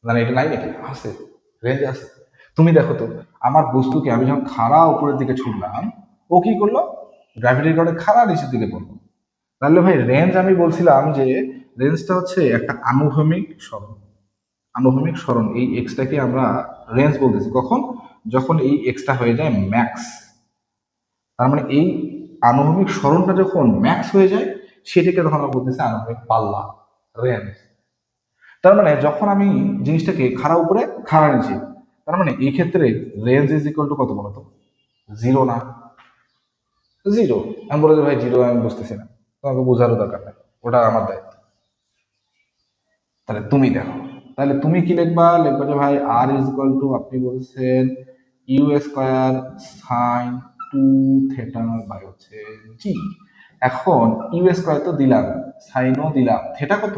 মানে এটা নাই নাকি, আছে, রেঞ্জ আছে। তুমি দেখো তো, আমার বস্তুকে আমি যখন খাড়া উপরের দিকে ছুড়লাম, ও কি করলো, গ্র্যাভিটির কারণে খাড়া নিচের দিকে পড়লো। তাহলে ভাই রেঞ্জ আমি বলছিলাম যে রেঞ্জটা হচ্ছে একটা আনুভূমিক সরণ, আনুভূমিক সরণ। এই এক্সটাকে আমরা রেঞ্জ বলতেছি কখন, যখন এই এক্সটা হয়ে যায় ম্যাক্স। তার মানে এই আনুভূমিক সরণটা যখন ম্যাক্স হয়ে যায়, সেটাকে তখন আমরা বলতেছি আনুভূমিক পাল্লা, রেঞ্জ। তার মানে যখন আমি জিনিসটাকে খাড়া উপরে খাড়া নিচে, তার মানে এই ক্ষেত্রে রেঞ্জ ইজ ইকুয়াল টু কত বলতো, জিরো না, জিরো। আমি বলে যে ভাই জিরো আমি বুঝতেছি না, তোমাকে বোঝারও দরকার নেই, ওটা আমার দায়িত্ব। তাহলে তুমি দেখো, তাহলে তুমি কি লিখবা, লিখবা যে ভাই আর ইজ ইকুয়াল টু, আপনি বলছেন u square sine two theta by হচ্ছে জি। এখন ইউ স্কোয়ার তো দিলাম, সাইনও দিলাম, থেটা কত,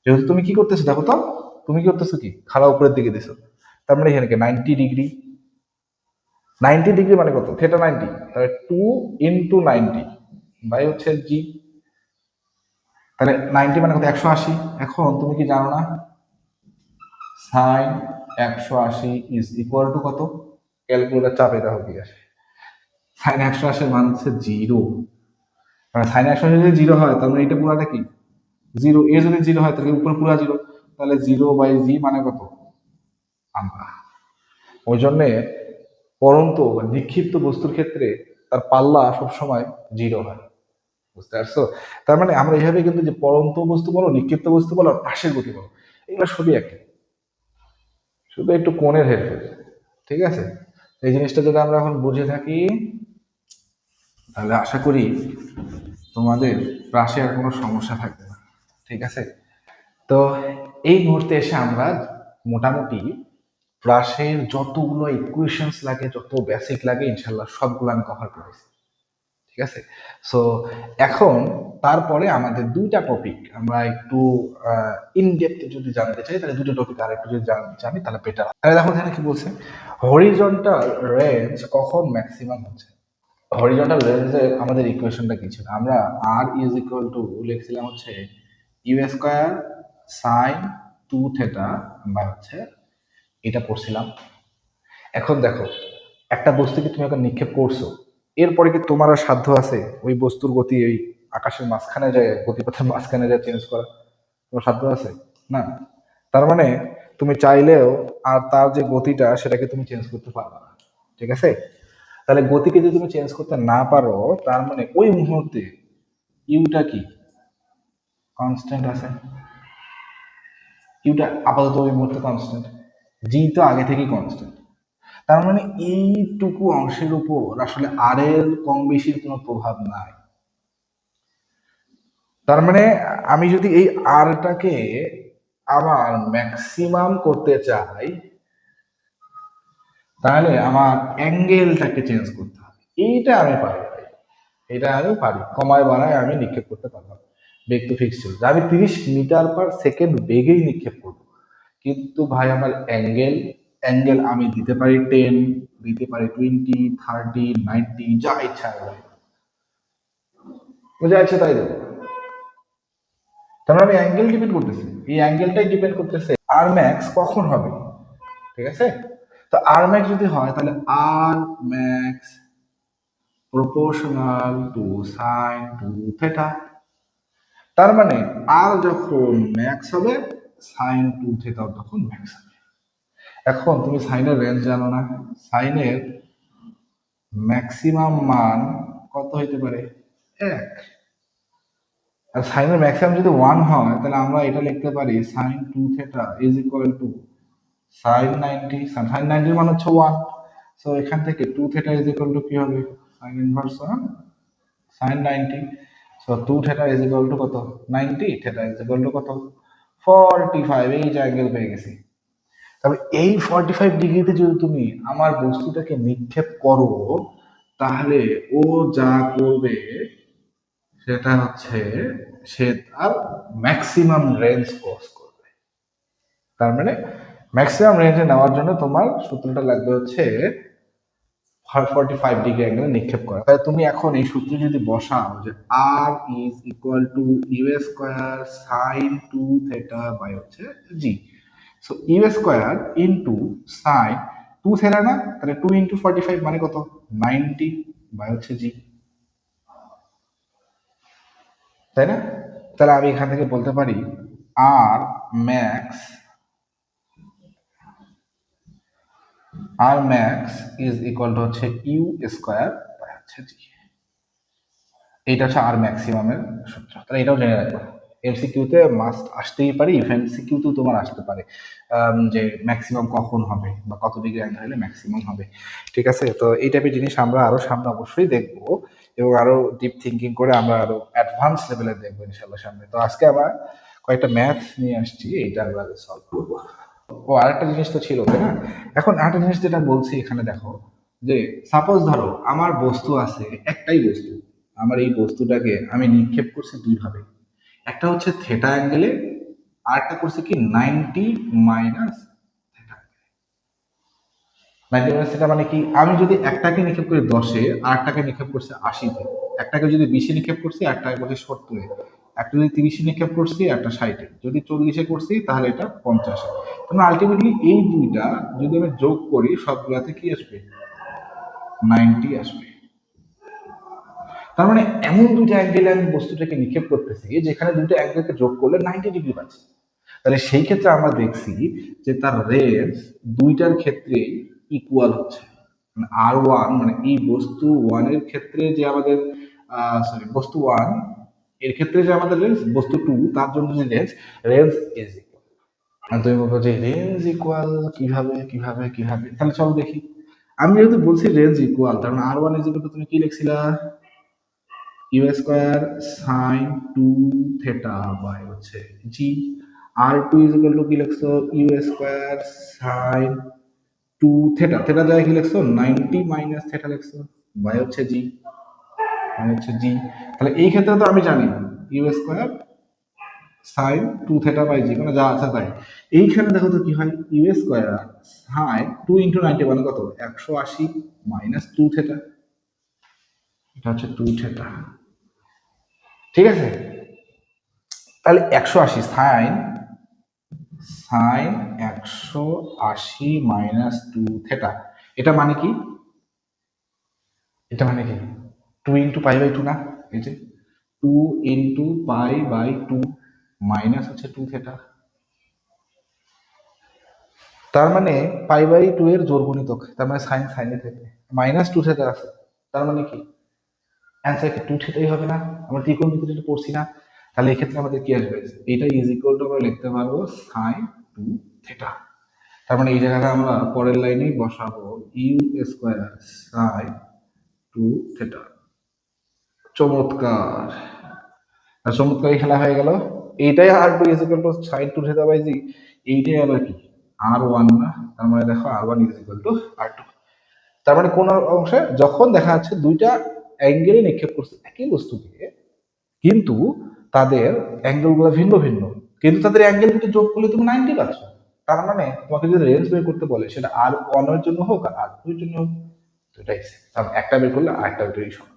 যেহেতু তুমি কি করতেছো দেখো তো, তুমি কি করতেছো, কি খাড়া উপরের দিকে দিছো, তার মানে এখানে 90 ডিগ্রি, 90 ডিগ্রি মানে কত, থেটা 90, তাহলে 2 × 90 বাই হচ্ছে জি। তাহলে 90 মানে কত, 180। এখন তুমি কি জানো না, সাইন 180 ইজ ইকুয়াল টু কত, ক্যালকুলেটার চাপে দেখো কি আসে, সাইন 180 মান হচ্ছে জিরো। মানে সাইন 180 যদি জিরো হয়, তার মানে এটা পুরাটা কি জিরো, এ যদি জিরো হয় তাহলে উপরে পুরা জিরো, তাহলে জিরো বাই জি মানে কত, আমরা। ওই জন্যে পরন্ত বা নিক্ষিপ্ত বস্তুর ক্ষেত্রে তার পাল্লা সবসময় জিরো হয়, বুঝতে পারছো? তার মানে আমরা এইভাবে কিন্তু যে পরন্ত বস্তু বলো, নিক্ষিপ্ত বস্তু বলো, আর পাশের গতি বলো, এগুলো সবই একই, শুধু একটু কোণের হেরফের। ঠিক আছে, এই জিনিসটা যদি আমরা এখন বুঝে থাকি, তাহলে আশা করি তোমাদের রাশি আর কোনো সমস্যা থাকবে না। ঠিক আছে, তো এই মুহূর্তে এসে আমরা মোটামুটি রাশির যতগুলো ইকুয়েশনস লাগে, যত বেসিক লাগে, ইনশাল্লাহ সবগুলো আমি কভার করেছি। ঠিক আছে, সো এখন তারপরে আমাদের দুইটা টপিক আমরা একটু ইনডেপথ যদি জানতে চাই, তাহলে দুটো টপিক আর একটু যদি জানি তাহলে বেটার। তাহলে দেখো এখানে কি বলছে, হরিজন্টাল রেঞ্জ কখন ম্যাক্সিমাম হচ্ছে। হরিজন্টাল রেঞ্জের আমাদের ইকুয়েশনটা কি ছিল, আমরা আর ইজ ইকুয়াল টু লিখছিলাম হচ্ছে u square sine two theta বা হচ্ছে এটা পড়ছিলাম। এখন দেখো, একটা বস্তুকে তুমি এখন নিক্ষেপ করছো, এরপরে কি তোমার আর সাধ্য আছে ওই বস্তুর গতি ওই আকাশের মাঝখানে যায়, গতিপথের মাঝখানে যায় চেঞ্জ করা, তোমার সাধ্য আছে না। তার মানে তুমি চাইলেও আর তার যে গতিটা সেটাকে তুমি চেঞ্জ করতে পারবে না। ঠিক আছে, তাহলে গতিকে যদি তুমি চেঞ্জ করতে না পারো, তার মানে ওই মুহূর্তে ইউটা কি কনস্ট্যান্ট আছে, ইউটা আপাতত ওই মুহূর্তে কনস্ট্যান্ট, জি তো আগে থেকেই কনস্ট্যান্ট। তার মানে এইটুকু অংশের উপর আসলে আর এর কম বেশির কোনো প্রভাব নাই। তার মানে আমি যদি এই আরটাকে আমার ম্যাক্সিমাম করতে চাই, তাহলে আমার অ্যাঙ্গেলটাকে চেঞ্জ করতে হবে। এইটা আমি পারি ভাই, এটা আমি পারি, কমায় বাড়ায় আমি নিক্ষেপ করতে পারলাম। বেগ তো ফিক্স ছিল যে আমি 30 মিটার/সেকেন্ড বেগেই নিক্ষেপ করব, কিন্তু ভাই আমার অ্যাঙ্গেল আমি দিতে পারি 10, দিতে পারি 20, 30, 90, যা ইচ্ছা ভাই, যা ইচ্ছা তাই দেবো। তার মানে আমি অ্যাঙ্গেল ডিপেন্ড করতেছি, এই অ্যাঙ্গেলটাই ডিপেন্ড করতেছে আর ম্যাক্স কখন হবে। ঠিক আছে, তো আর ম্যাক্স যদি হয় তাহলে R max proportional to sine two theta. তার মানে আর যখন ম্যাক্স হবে সাইন টু থেটাও তখন ম্যাক্স হবে। এখন তুমি সাইনের রেঞ্জ জানো না, সাইনের ম্যাক্সিমাম মান কত হইতে পারে? 1। আর সাইনের ম্যাক্সিমাম যদি 1 হয় তাহলে আমরা এটা লিখতে পারি sine two theta is equal to sine 90। Sine 90 মান হচ্ছে 1, সো এখান থেকে two theta is equal to কি হবে? Sine inverse 1 sine 90। So two theta is equal to কত? 90, থেটা ইজ ইকুয়াল টু কত? 45। এই যে অ্যাঙ্গেল পেয়ে গেছি। তবে এই 45 ডিগ্রিতে যদি তুমি আমার বস্তুটাকে নিক্ষেপ করো তাহলে ও যা করবে সেটা হচ্ছে সে তার ম্যাক্সিমাম রেঞ্জ ক্রস করবে। তার মানে ম্যাক্সিমাম রেঞ্জে নেওয়ার জন্য তোমার সূত্রটা লাগবে হচ্ছে 45 ডিগ্রি অ্যাঙ্গেলে নিক্ষেপ করা। তাহলে তুমি এখন এই সূত্র যদি বসাও যে R is equal to u square sine two theta by হচ্ছে g, so u square into sine two theta না, তাহলে 2 ইন্টু 45 মানে কত? 90 বাই হচ্ছে জি, তাই না? তাহলে আমি এখান থেকে বলতে পারি আর ম্যাক্স ইজ ইকুয়াল টু হচ্ছে ইউ স্কোয়ার বাই হচ্ছে জি। এইটা হচ্ছে আর ম্যাক্সিমামের সূত্র। তাহলে এটাও জেনে রাখবো, এমসিকিউতে মাস্ট আসতেই পারে, এমসিকিউতেও তোমার আসতে পারে যে ম্যাক্সিমাম কখন হবে বা কত ডিগ্রি অ্যাঙ্গেল হলে ম্যাক্সিমাম হবে। ঠিক আছে, তো এই টাইপের জিনিস আমরা আরো সামনে অবশ্যই দেখবো এবং আরো ডিপ থিঙ্কিং করে আমরা আরো অ্যাডভান্স লেভেলে দেখবো ইনশাল্লাহ সামনে। তো আজকে আমরা কয়েকটা ম্যাথ নিয়ে আসছি, এইটা আমরা সলভ করবো। ও আরেকটা জিনিস তো ছিল তাই না? এখন আরেকটা জিনিস যেটা বলছি এখানে দেখো, যে সাপোজ ধরো আমার বস্তু আছে, একটাই বস্তু, আমার এই বস্তুটাকে আমি নিক্ষেপ করছি দুই ভাবে, একটা হচ্ছে থেটা অ্যাঙ্গেলে আর একটা করছে কি 90 মাইনাস থেটা। 90 মাইনাস থেটা মানে কি, আমি যদি একটাকে নিক্ষেপ করি 10-এ আর একটাকে নিক্ষেপ করছে 80-তে, একটাকে যদি 20-এ নিক্ষেপ করছি একটাকে করছি 70-এ, একটা যদি 30-এ নিক্ষেপ করছি একটা 60-এ, যদি 40-এ করছি তাহলে এটা 50-এ। তাহলে আলটিমেটলি এই দুইটা যদি আমি যোগ করি সবগুলাতে কি আসবে? 90 আসবে। তার মানে এমন দুইটা অ্যাঙ্গেলে আমি বস্তুটাকে নিক্ষেপ করতেছি যেখানে দুইটা অ্যাঙ্গেলকে যোগ করলে 90 ডিগ্রি পাচ্ছি। তাহলে সেই ক্ষেত্রে আমরা দেখছি যে তার রেঞ্জ দুইটার ক্ষেত্রেই ইকুয়াল হচ্ছে। আর ওয়ান মানে এই বস্তু ওয়ানের ক্ষেত্রে যে আমাদের সরি বস্তু ওয়ান এর ক্ষেত্রে যে আমাদের রেঞ্জ, বস্তু টু তার জন্য যে রেঞ্জ, রেঞ্জ ইজ ইকুয়াল। আর তুমি বলবো যে রেঞ্জ ইকুয়াল কিভাবে কিভাবে কিভাবে, তাহলে চলো দেখি। আমি যেহেতু বলছি রেঞ্জ ইকুয়াল, তার মানে আর ওয়ান ইজ ইকুয়াল তুমি কি লিখছিলা? U square sine two theta by হচ্ছে g. R two is equal to কি লিখছো? U square sine two theta, theta জায়গায় কি লিখছো? 90 মাইনাস থেটা লিখছো বাই হচ্ছে জি, বাই হচ্ছে জি। তাহলে এই ক্ষেত্রে তো আমি জানি u square sine two theta by g, মানে যা আছে তাই। এইখানে দেখো তো কি হয়, u square sine two into 90 মানে কত? 180 মাইনাস টু থেটা, এটা হচ্ছে টু থেটা। ঠিক আছে, তাহলে 180 sine sine 180 minus two theta, এটা মানে কি? এটা মানে কি 2 ইন্টু পাই বাই টু না, এই যে 2 into pi by two minus হচ্ছে টু থেটা। তার মানে পাই বাই টু এর জোর গুণিতক, তার মানে সাইন সাইনে থেকে মাইনাস টু থেটা আছে, তার মানে কি অ্যান্সার কি টু থেটাই হবে না? আমরা ত্রিকোণমিতি যেটা পড়ছি না, তাহলে এক্ষেত্রে আমাদের কি আসবে? এটা ইজ ইকুয়াল টু আমরা লিখতে পারবো সাইন টু থেটা। তার মানে এই জায়গাটা আমরা পরের লাইনেই বসাবো u square sine two theta. চমৎকার, আর চমৎকারই খেলা হয়ে গেল। এইটাই R two is equal to sine two theta by g, এইটাই আবার কি আর ওয়ান না? তার মানে দেখো R one is equal to R two. তার মানে কোন অংশে যখন দেখা যাচ্ছে দুইটা অ্যাঙ্গেলে নিক্ষেপ করছে একই বস্তুকে, কিন্তু তাদের অ্যাঙ্গেলগুলো ভিন্ন ভিন্ন, কিন্তু তাদের অ্যাঙ্গেল কিন্তু যোগ করলে তুমি 90 পাচ্ছ। তার মানে তোমাকে যদি রেঞ্জ বের করতে বলে সেটা আর ওয়ান এর জন্য হোক আর টু এর জন্য হোক, তো এটাই একটা বের করলে আরেকটা বেরই সমান।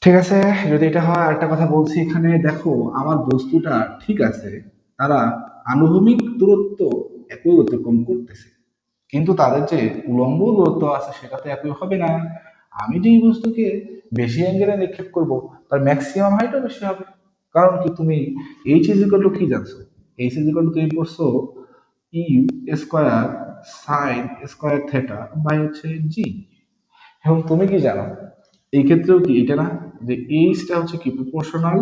ঠিক আছে, যদি এটা হয় আরেকটা কথা বলছি এখানে দেখো, আমার বস্তুটা ঠিক আছে, তারা আনুভূমিক দূরত্ব একই অতিক্রম করতেছে, কিন্তু তাদের যে উলম্ব দূরত্ব আছে সেটা তো একই হবে না। আমি যেই বস্তুকে বেশি অ্যাঙ্গেলে নিক্ষেপ করব তার ম্যাক্সিমাম হাইটও বেশি হবে। কারণ কি, তুমি এইচ ইজ ইকুয়াল টু কি জানছো? এইচ ইজ ইকুয়াল টু তুমি পড়ছো u square sine square theta by হচ্ছে জি। এবং তুমি কি জানো এই ক্ষেত্রেও কি এটা না, যে এইচটা হচ্ছে কি প্রপোর্শনাল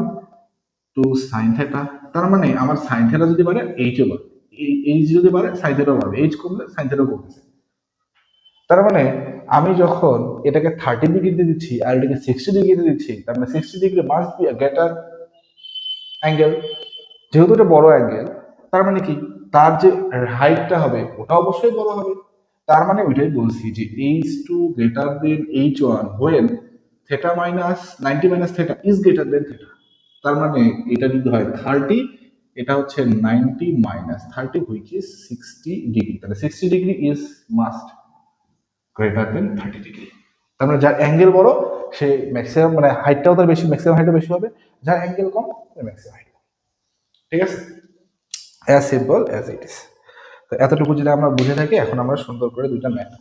টু সাইন থেটা। তার মানে আমার সাইন থেটা যদি বাড়ে এইচও বাড়ে, এইচ যদি বাড়ে সাইন থেটাও বাড়বে, এইচ কমলে সাইন থেটাও কমতেছে। তার মানে আমি যখন এটাকে 30 ডিগ্রিতে দিচ্ছি আর এটাকে 60 ডিগ্রিতে দিচ্ছি, তার মানে 60 degree must be greater angle. যেহেতু এটা বড় অ্যাঙ্গেল, তার মানে কি তার যে হাইটটা হবে ওটা অবশ্যই বড় হবে। তার মানে ওইটাই বলছি যে H2 greater than H1 when theta minus 90 minus theta is greater than theta. তার মানে এটা যদি হয় 30, এটা হচ্ছে 90 মাইনাস 30 হুইচ ইজ 60 ডিগ্রি, তাহলে 60 degree is must greater than 30 degree. তার মানে যার অ্যাঙ্গেল বড় সে ম্যাক্সিমাম মানে হাইটটাও তার বেশি, ম্যাক্সিমাম হাইটও বেশি হবে, যার অ্যাঙ্গেল কম ম্যাক্সিমাম হাইট। ঠিক আছে, as simple as it is. তো এতটুকু যদি আমরা বুঝে থাকি, এখন আমরা সুন্দর করে দুইটা ম্যাথ।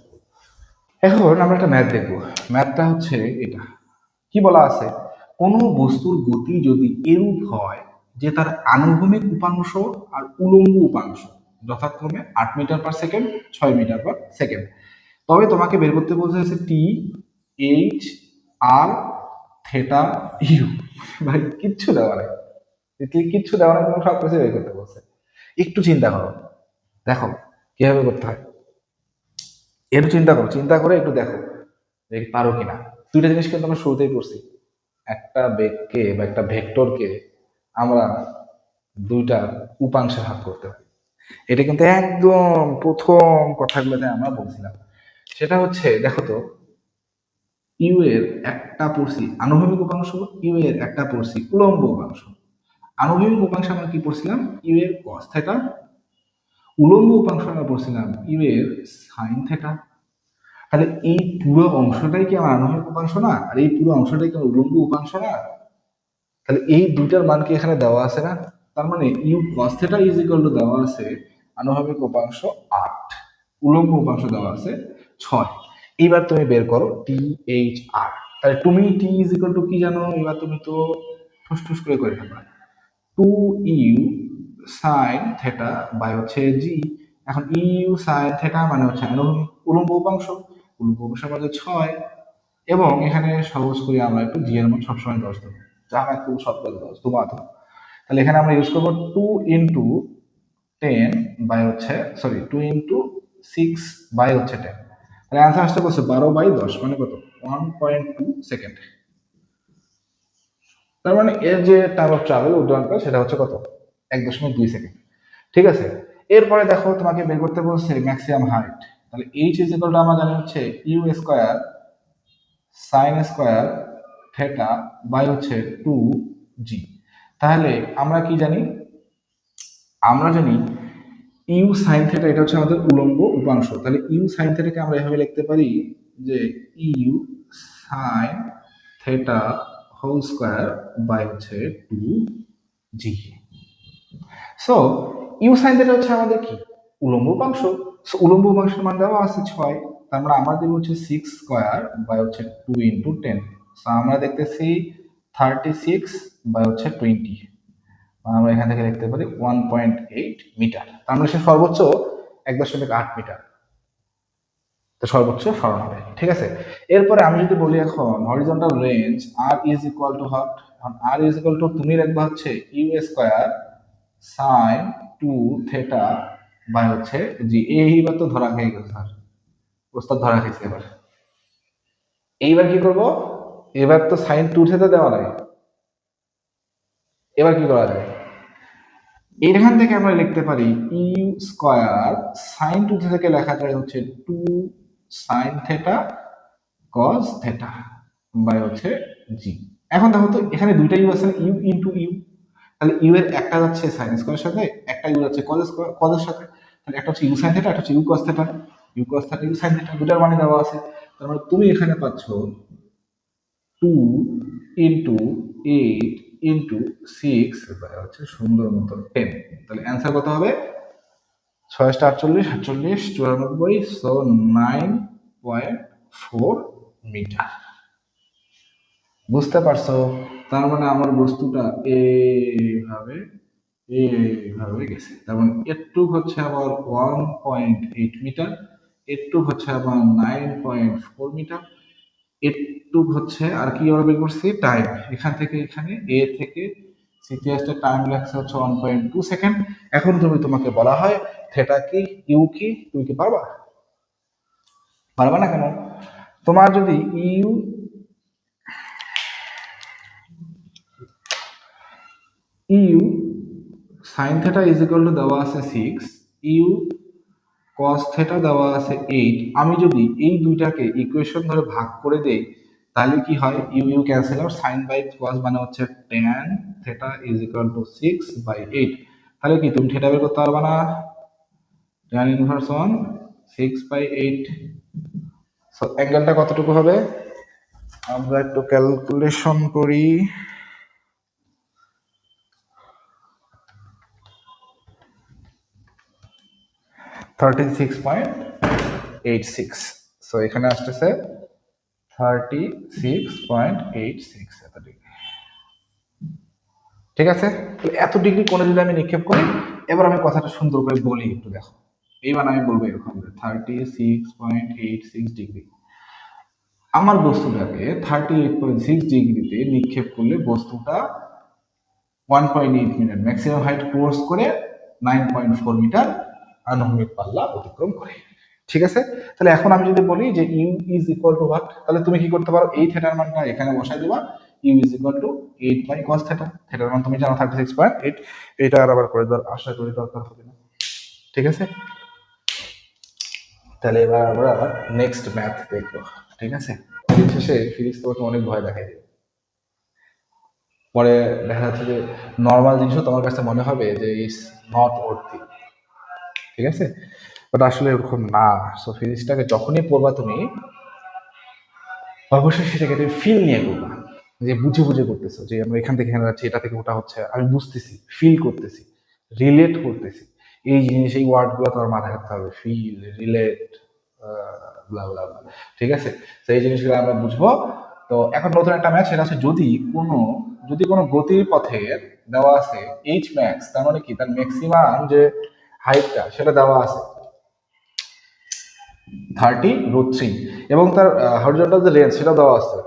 এখন আমরা একটা ম্যাথ দেখবো। ম্যাথটা হচ্ছে এটা, কি বলা আছে, কোনো বস্তুর গতি যদি এরূপ হয় যে তার আনুভূমিক উপাংশ আর উলম্ব উপাংশ যথাক্রমে 8 metre per second, 6 metre per second, তবে তোমাকে বের করতে বলছে হচ্ছে t, h, r, theta, u. ভাই কিচ্ছু দেওয়া নেই, কিচ্ছু দেওয়া নেই, তোমাকে সব কিছু বের করতে বলছে। একটু চিন্তা করো, দেখো কিভাবে করতে হয়। একটু চিন্তা করো, চিন্তা করে একটু দেখো যে পারো কিনা। দুইটা জিনিস কিন্তু আমরা শুরুতেই করছি, একটা বেগকে বা একটা ভেক্টরকে আমরা দুইটা উপাংশে ভাগ করতে হয়। এটা কিন্তু একদম প্রথম কথাগুলোতে আমরা বলছিলাম। সেটা হচ্ছে দেখো তো, ইউ এর একটা পড়ছি আনুভূমিক উপাংশ, ইউ এর একটা পড়ছি উলম্ব উপাংশ। আনুভূমিক উপাংশ আমরা কি পড়ছিলাম? ইউ এর কস থেটা। উলম্ব উপাংশ আমরা পড়ছিলাম ইউ এর সাইন থেটা। তাহলে এই পুরো অংশটাই কি আমার আনুভূমিক উপাংশ না? আর এই পুরো অংশটাই কি আমার উলম্ব উপাংশ না? তাহলে এই দুইটার মান কি এখানে দেওয়া আছে না? তার মানে u cos theta is equal to দেওয়া আছে আনুভূমিক উপাংশ 8, উলম্ব উপাংশ দেওয়া আছে 6। এইবার তুমি বের করো টি এইচ আর। তাহলে তুমি টি ইজ ইকুয়াল টু কি জানো? এবার তুমি তো ঠুস ঠুস করে ফেলবা, 2 ইউ সাইন থেটা বাই হচ্ছে জি। এখন ইউ সাইন থেটা মানে হচ্ছে আনুভূমিক উলম্ব উপাংশ, উলম্ব উপাংশ মানে 6, এবং এখানে সহজ করি আমরা একটু, জি এর মান সবসময় 10 দেবো, যা একটু সব করে 10 তোমার। তাহলে এখানে আমরা ইউজ করবো 2 × 10 বাই হচ্ছে সরি 2 × 6 বাই হচ্ছে 10। তাহলে অ্যান্সার আসতে বলছে 12/10 মানে কত? 1.2 সেকেন্ড। তার মানে এর যে টাইম অফ ট্রাভেল উড্ডয়নটা সেটা হচ্ছে কত? 1.2 সেকেন্ড। ঠিক আছে, এরপরে দেখো তোমাকে বের করতে বলছে ম্যাক্সিমাম হাইট। তাহলে এইচ ইজ ইকুয়াল টু আমরা জানি হচ্ছে u square sine square theta by হচ্ছে 2 জি। তাহলে আমরা কি জানি? আমরা জানি ইউ সাইন থেটা এটা হচ্ছে আমাদের উলম্ব উপাংশ। তাহলে ইউ সাইন থেটাকে আমরা এভাবে লিখতে পারি যে u sine theta whole square by হচ্ছে 2 g. So u sine theta হচ্ছে আমাদের কি? উলম্ব উপাংশ। সো উলম্ব উপাংশের মান দেওয়া আছে 6, তার মানে আমার দেবো হচ্ছে 6² বাই হচ্ছে 2 × 10। সো আমরা দেখতেছি 36 বাই হচ্ছে 20, আমরা এখান থেকে লিখতে পারি 1.8 মিটার। তার মানে সে সর্বোচ্চ 1.8 মিটার, তো সর্বোচ্চ সরণ হবে। ঠিক আছে, এরপরে আমি যদি বলি এখন horizontal range r is equal to hot, r is equal to তুমি লিখবা হচ্ছে u square sine 2 theta by হচ্ছে জি। এইবার তো ধরা খেয়ে গেছে স্যার, প্রস্তাব ধরা খেয়েছে। এবার এইবার কি করব? এবার তো সাইন 2 থেটা দেওয়া নাই, এবার কি করা যায়? এখান থেকে আমরা লিখতে পারি ইউ স্কোয়ার সাইন 2 থেকে লেখা যায় হচ্ছে 2 sine theta cos theta by হচ্ছে জি। এখন দেখো তো এখানে দুইটা ইউ আছে, ইউ ইন্টু ইউ, তাহলে ইউ এর একটা যাচ্ছে সাইন স্কোয়ারের সাথে, একটা ইউ যাচ্ছে কজ স্কোয়ার কজের সাথে, তাহলে একটা হচ্ছে ইউ সাইন থেটা, একটা হচ্ছে u cos theta, u cos theta u sine theta, দুটার মানে দেওয়া আছে। তার মানে তুমি এখানে পাচ্ছ 2 ইন্টু 8 ইন্টু 6 হচ্ছে সুন্দর মতো 10। তাহলে অ্যান্সার কত হবে? 6 48 48 94, সো 9.4 মিটার। বুঝতে পারছো? তার মানে আমার বস্তুটা এইভাবে এইভাবে গেছে। তার মানে এটুক হচ্ছে আবার 1.8 মিটার, এটুক হচ্ছে আবার 9.4 মিটার, এটুক হচ্ছে আর কি আমরা বের করছি টাইম, এখান থেকে এখানে এ থেকে সিটিএসটা টাইম লাগছে হচ্ছে 1.2 সেকেন্ড। এখন তোমাকে বলা হয় থেটা কি ইউ কি, তুমি কি পারবা? পারবা না কেন? তোমার যদি u u sine theta is equal to দেওয়া আছে 6, ইউ কস থেটা দেওয়া আছে 8, আমি যদি এই দুইটাকে ইকুয়েশন ধরে ভাগ করে দেই তাহলে কি হয়? U u cancel out, sine by cos মানে হচ্ছে tan theta is equal to 6/8। তাহলে কি তুমি থেটা বের করতে পারবা না? tan inverse 1 6/8। সো অ্যাঙ্গেলটা কতটুকু হবে? আমরা একটু ক্যালকুলেশন করি। 36.86। সো এখানে আসতেছে 36.86 এত ডিগ্রি। ঠিক আছে? তাহলে এত ডিগ্রি কোণে যদি আমি নিক্ষেপ করি, এবার আমি কথাটা সুন্দর করে বলি, একটু দেখো। এইবার আমি বলবো এরকম 36.86 ডিগ্রি। আমার বস্তুটাকে 38.6 ডিগ্রিতে নিক্ষেপ করলে বস্তুটা 1.8 মিটার ম্যাক্সিমাম হাইট ক্রস করে 9.4 মিটার আনুভূমিক পাল্লা অতিক্রম করে। ঠিক আছে? তাহলে এখন আমি যদি বলি যে u is equal to what, তাহলে তুমি কি করতে পারো? এই থেটার মানটা এখানে বসাই দিবা, u is equal to 8/cos theta. থেটার মান তুমি জানো 36.8, এটা আর আবার করে দেওয়ার আশা করি দরকার হবে না। ঠিক আছে? তাহলে এবার আমরা নেক্সট ম্যাথ দেখবো। ঠিক আছে? দিন শেষে ফিজিক্স তোমাকে অনেক ভয় দেখাই দেবে। পরে দেখা যাচ্ছে যে নর্মাল জিনিসও তোমার কাছে মনে হবে যে ইটস নট ওর্থি। ঠিক আছে? বাট আসলে এরকম না। সো ফিজিক্সটাকে যখনই পড়বা তুমি অবশ্যই সেটাকে তুমি ফিল নিয়ে করবা, যে বুঝে বুঝে করতেছো, যে আমরা এখান থেকে এখানে যাচ্ছি, এটা থেকে ওটা হচ্ছে, আমি বুঝতেছি, ফিল করতেছি, রিলেট করতেছি। এই জিনিস, এই ওয়ার্ড গুলো তোমার মাথায় রাখতে হবে, ফিল, রিলেট, ব্লা ব্লা ব্লা। ঠিক আছে? তো এই জিনিসগুলো আমরা বুঝবো। তো এখন নতুন একটা ম্যাচ, সেটা হচ্ছে যদি কোনো গতির পথের দেওয়া আছে এইচ ম্যাক্স, তার মানে কি তার ম্যাক্সিমাম যে হাইটটা সেটা দেওয়া আছে 30√3, এবং তার হরিজন্টাল যে রেঞ্জ সেটা দেওয়া আছে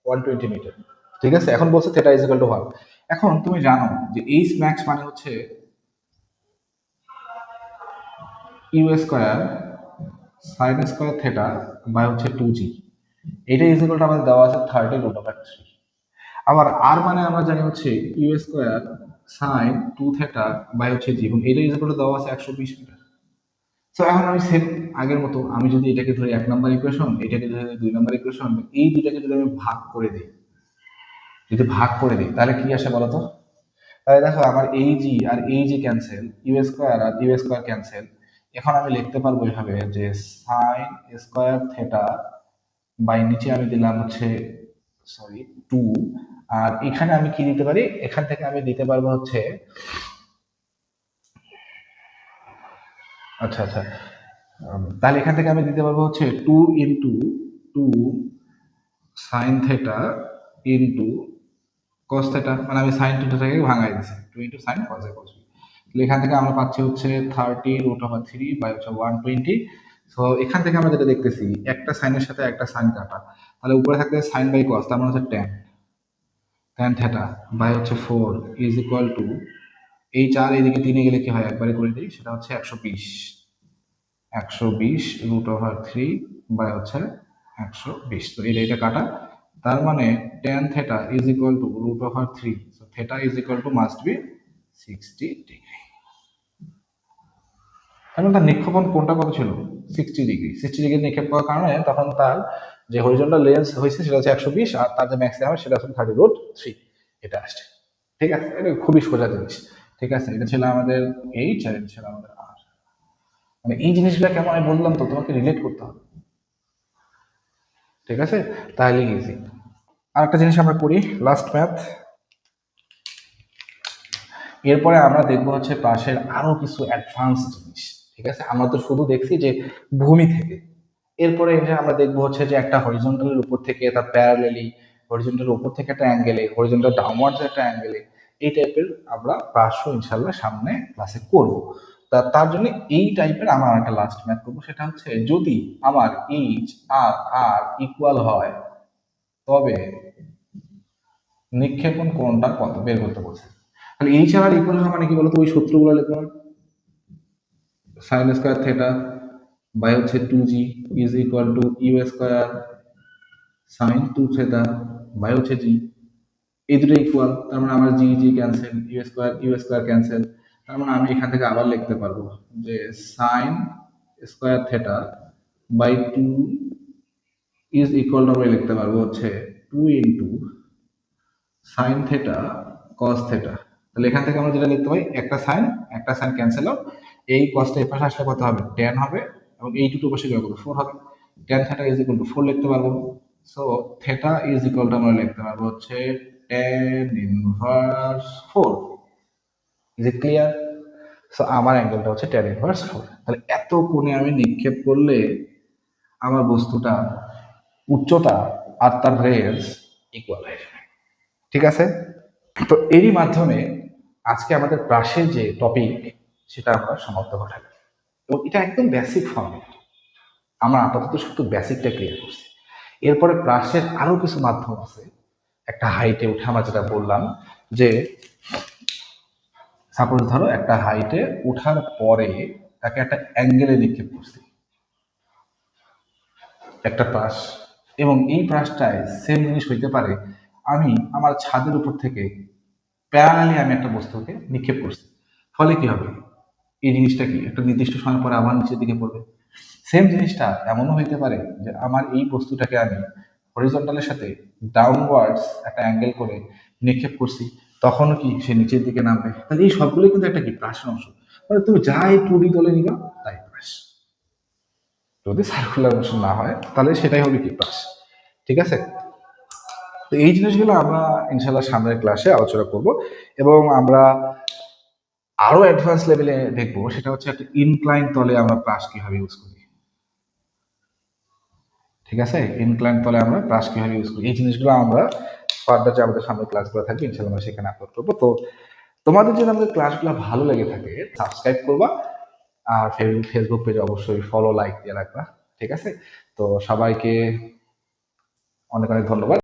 120 মিটার। ঠিক আছে? এখন বলছে থেটা ইজ ইকুয়াল টু 1। এখন তুমি জানো যে এইচ ম্যাক্স মানে হচ্ছে u square sine square theta by হচ্ছে 2g। এটা ইজ ইকুয়াল টু আমাদের দেওয়া আছে 30√3। আবার আর মানে আমরা জানি হচ্ছে u square sine 2 theta by হচ্ছে জি, এবং এটা ইজ ইকুয়াল টু দেওয়া আছে 120 মিটার। তো এখন আমি সেম আগের মতো, আমি যদি এটাকে ধরি 1 নম্বর ইকুয়েশন, এটাকে ধরি 2 নম্বর ইকুয়েশন, এই দুটাকে যদি আমি ভাগ করে দিই তাহলে কি আসে বলতো? তাহলে দেখো আমার এই জি আর এই জি ক্যান্সেল, ইউ স্কোয়ার আর ইউ স্কোয়ার ক্যান্সেল। এখন আমি লিখতে পারবো এইভাবে যে সাইন স্কোয়ার থেটা বাই নিচে আমি দিলাম হচ্ছে সরি 2, আর এখানে আমি কি দিতে পারি? এখান থেকে আমি দিতে পারবো হচ্ছে, আচ্ছা আচ্ছা, তাহলে এখান থেকে আমি দিতে পারবো হচ্ছে 2 sine theta into cos theta, মানে আমি সাইন থেটাকে ভাঙাই দিচ্ছি, 2 সাইন কস এ কস বি। তাহলে এখান থেকে আমরা পাচ্ছি হচ্ছে 30√3 বাই হচ্ছে 120। সো এখান থেকে আমরা যেটা দেখতেছি, একটা সাইনের সাথে একটা সাইন কাটা, তাহলে উপরে থাকতে সাইন বাই কস, তার মানে হচ্ছে ট্যান ট্যান থেটা বাই হচ্ছে 4 ইজ ইকুয়াল টু, এই 4 এইদিকে 3 গেলে কি হয়, একবারে করে দিই, সেটা হচ্ছে 120√3 বাই হচ্ছে 120। তো এটা কাটা, তার মানে tan theta is equal two √3, so theta is equal two must be 60 degree. এখন তার নিক্ষেপণ কোণটা কত ছিল? 60 ডিগ্রি নিক্ষেপ করার কারণে তখন তার যে হরিজন্টাল লেন্স হয়েছে সেটা হচ্ছে 120, আর তার যে ম্যাক্সিমাম সেটা হচ্ছে 30√3 এটা আসছে। ঠিক আছে, এটা খুবই সোজা জিনিস। ঠিক আছে, এটা ছিল আমাদের এইচ আর এটা ছিল আমাদের আর। মানে এই জিনিসগুলো কেমন আমি বললাম তো, তোমাকে রিলেট করতে হবে। ঠিক আছে, তাহলে ইজি। আর একটা জিনিস আমরা করি, লাস্ট ম্যাথ। এরপরে আমরা দেখবো হচ্ছে পাশের আরো কিছু অ্যাডভান্স জিনিস। ঠিক আছে, আমরা তো শুধু দেখছি যে ভূমি থেকে। এরপরে যে আমরা দেখবো হচ্ছে যে একটা হরিজন্টালের উপর থেকে তার প্যারালেলি, হরিজন্টালের উপর থেকে একটা অ্যাঙ্গেলে, হরিজন্টাল ডাউনওয়ার্ডস একটা অ্যাঙ্গেলে, এই টাইপের আমরা প্রাশ্য ইনশাল্লাহ সামনে ক্লাসে করব। তার জন্য এই টাইপের আমরা একটা লাস্ট ম্যাথ করবো, সেটা হচ্ছে যদি আমার এইচ আর আর ইকুয়াল হয় তবে নিক্ষেপণ কোণটা কত বের করতে বলছে। তাহলে এইচ আর আর ইকুয়াল হয় মানে কি বলতো, ওই সূত্রগুলো লিখুন। সাইন স্কোয়ার থেটা বাই হচ্ছে 2g is equal to u square sine 2 theta by হচ্ছে জি। এই দুটো ইকুয়াল, তার মানে আমার g g cancel, u square cancel. তার মানে আমি এখান থেকে আবার লিখতে পারবো যে sine square theta by 2 is equal to, আমরা লিখতে পারবো হচ্ছে 2 into sine theta cos theta. তাহলে এখান থেকে আমরা যেটা লিখতে পাই, একটা সাইন ক্যান্সেল আউট, এই কসটা এই পাশে আসলে কত হবে, টেন হবে, এবং এই দুটো পাশে গেলে কত, 4 হবে। Ten theta is equal two 4 লিখতে পারবো। So theta is equal to আমরা লিখতে পারবো হচ্ছে ten inverse 4। Is it clear? So আমার অ্যাঙ্গেলটা হচ্ছে টেন ইনভার্স 4। তাহলে এত কোণে আমি নিক্ষেপ করলে আমার বস্তুটা উচ্চতা আর তার রেঞ্জ ইকুয়াল হয়ে যাবে। ঠিক আছে, তো এরই মাধ্যমে আজকে আমাদের প্রাসের যে টপিক সেটা আমরা সমাপ্ত ঘটালাম, এবং এটা একদম বেসিক ফর্মে আমরা আপাতত শুধু বেসিকটা ক্লিয়ার করছি। এরপরে প্রাসের আরো কিছু মাধ্যম আছে। একটা হাইটে উঠে আমরা যেটা বললাম যে সাপোজ ধরো একটা হাইটে উঠার পরে তাকে একটা অ্যাঙ্গেলে নিক্ষেপ করছি একটা প্রাস, এবং এই প্রাসটায় সেম জিনিস হইতে পারে আমি আমার ছাদের উপর থেকে প্যারালালি আমি একটা বস্তুকে নিক্ষেপ করছি। ফলে কি হবে, এই জিনিসটা কি একটা নির্দিষ্ট সময় পরে আবার নিচের দিকে পড়বে। সেম জিনিসটা এমনও হইতে পারে যে আমার এই বস্তুটাকে আমি হরিজন্টালের সাথে ডাউনওয়ার্ডস একটা অ্যাঙ্গেল করে নিক্ষেপ করছি, তখনও কি সে নিচের দিকে নামবে। তাহলে এই সবগুলোই কিন্তু একটা কি প্রাসের অংশ। মানে তুমি যাই 2D তলে নিবা তাই প্রাস। যদি সার্কুলার মোশন না হয় তাহলে সেটাই হবে কি প্রাস। ঠিক আছে, তো এই জিনিসগুলো আমরা ইনশাল্লাহ সামনের ক্লাসে আলোচনা করব, এবং আমরা আরো অ্যাডভান্স লেভেলে দেখবো, সেটা হচ্ছে একটা ইনক্লাইন তলে আমরা প্রাস কিভাবে ইউজ করি। ঠিক আছে, ইনক্লাইন তলে আমরা প্রাস কিভাবে ইউজ করি, এই জিনিসগুলো আমরা ফার্দার যে আমাদের সামনে ক্লাসগুলো থাকবে ইনশাল্লাহ আমরা সেখানে আপলোড করবো। তো তোমাদের যদি আমাদের ক্লাসগুলো ভালো লেগে থাকে সাবস্ক্রাইব করবা, আর ফেসবুক পেজে অবশ্যই ফলো লাইক দিয়ে রাখবা। ঠিক আছে, তো সবাইকে অনেক অনেক ধন্যবাদ।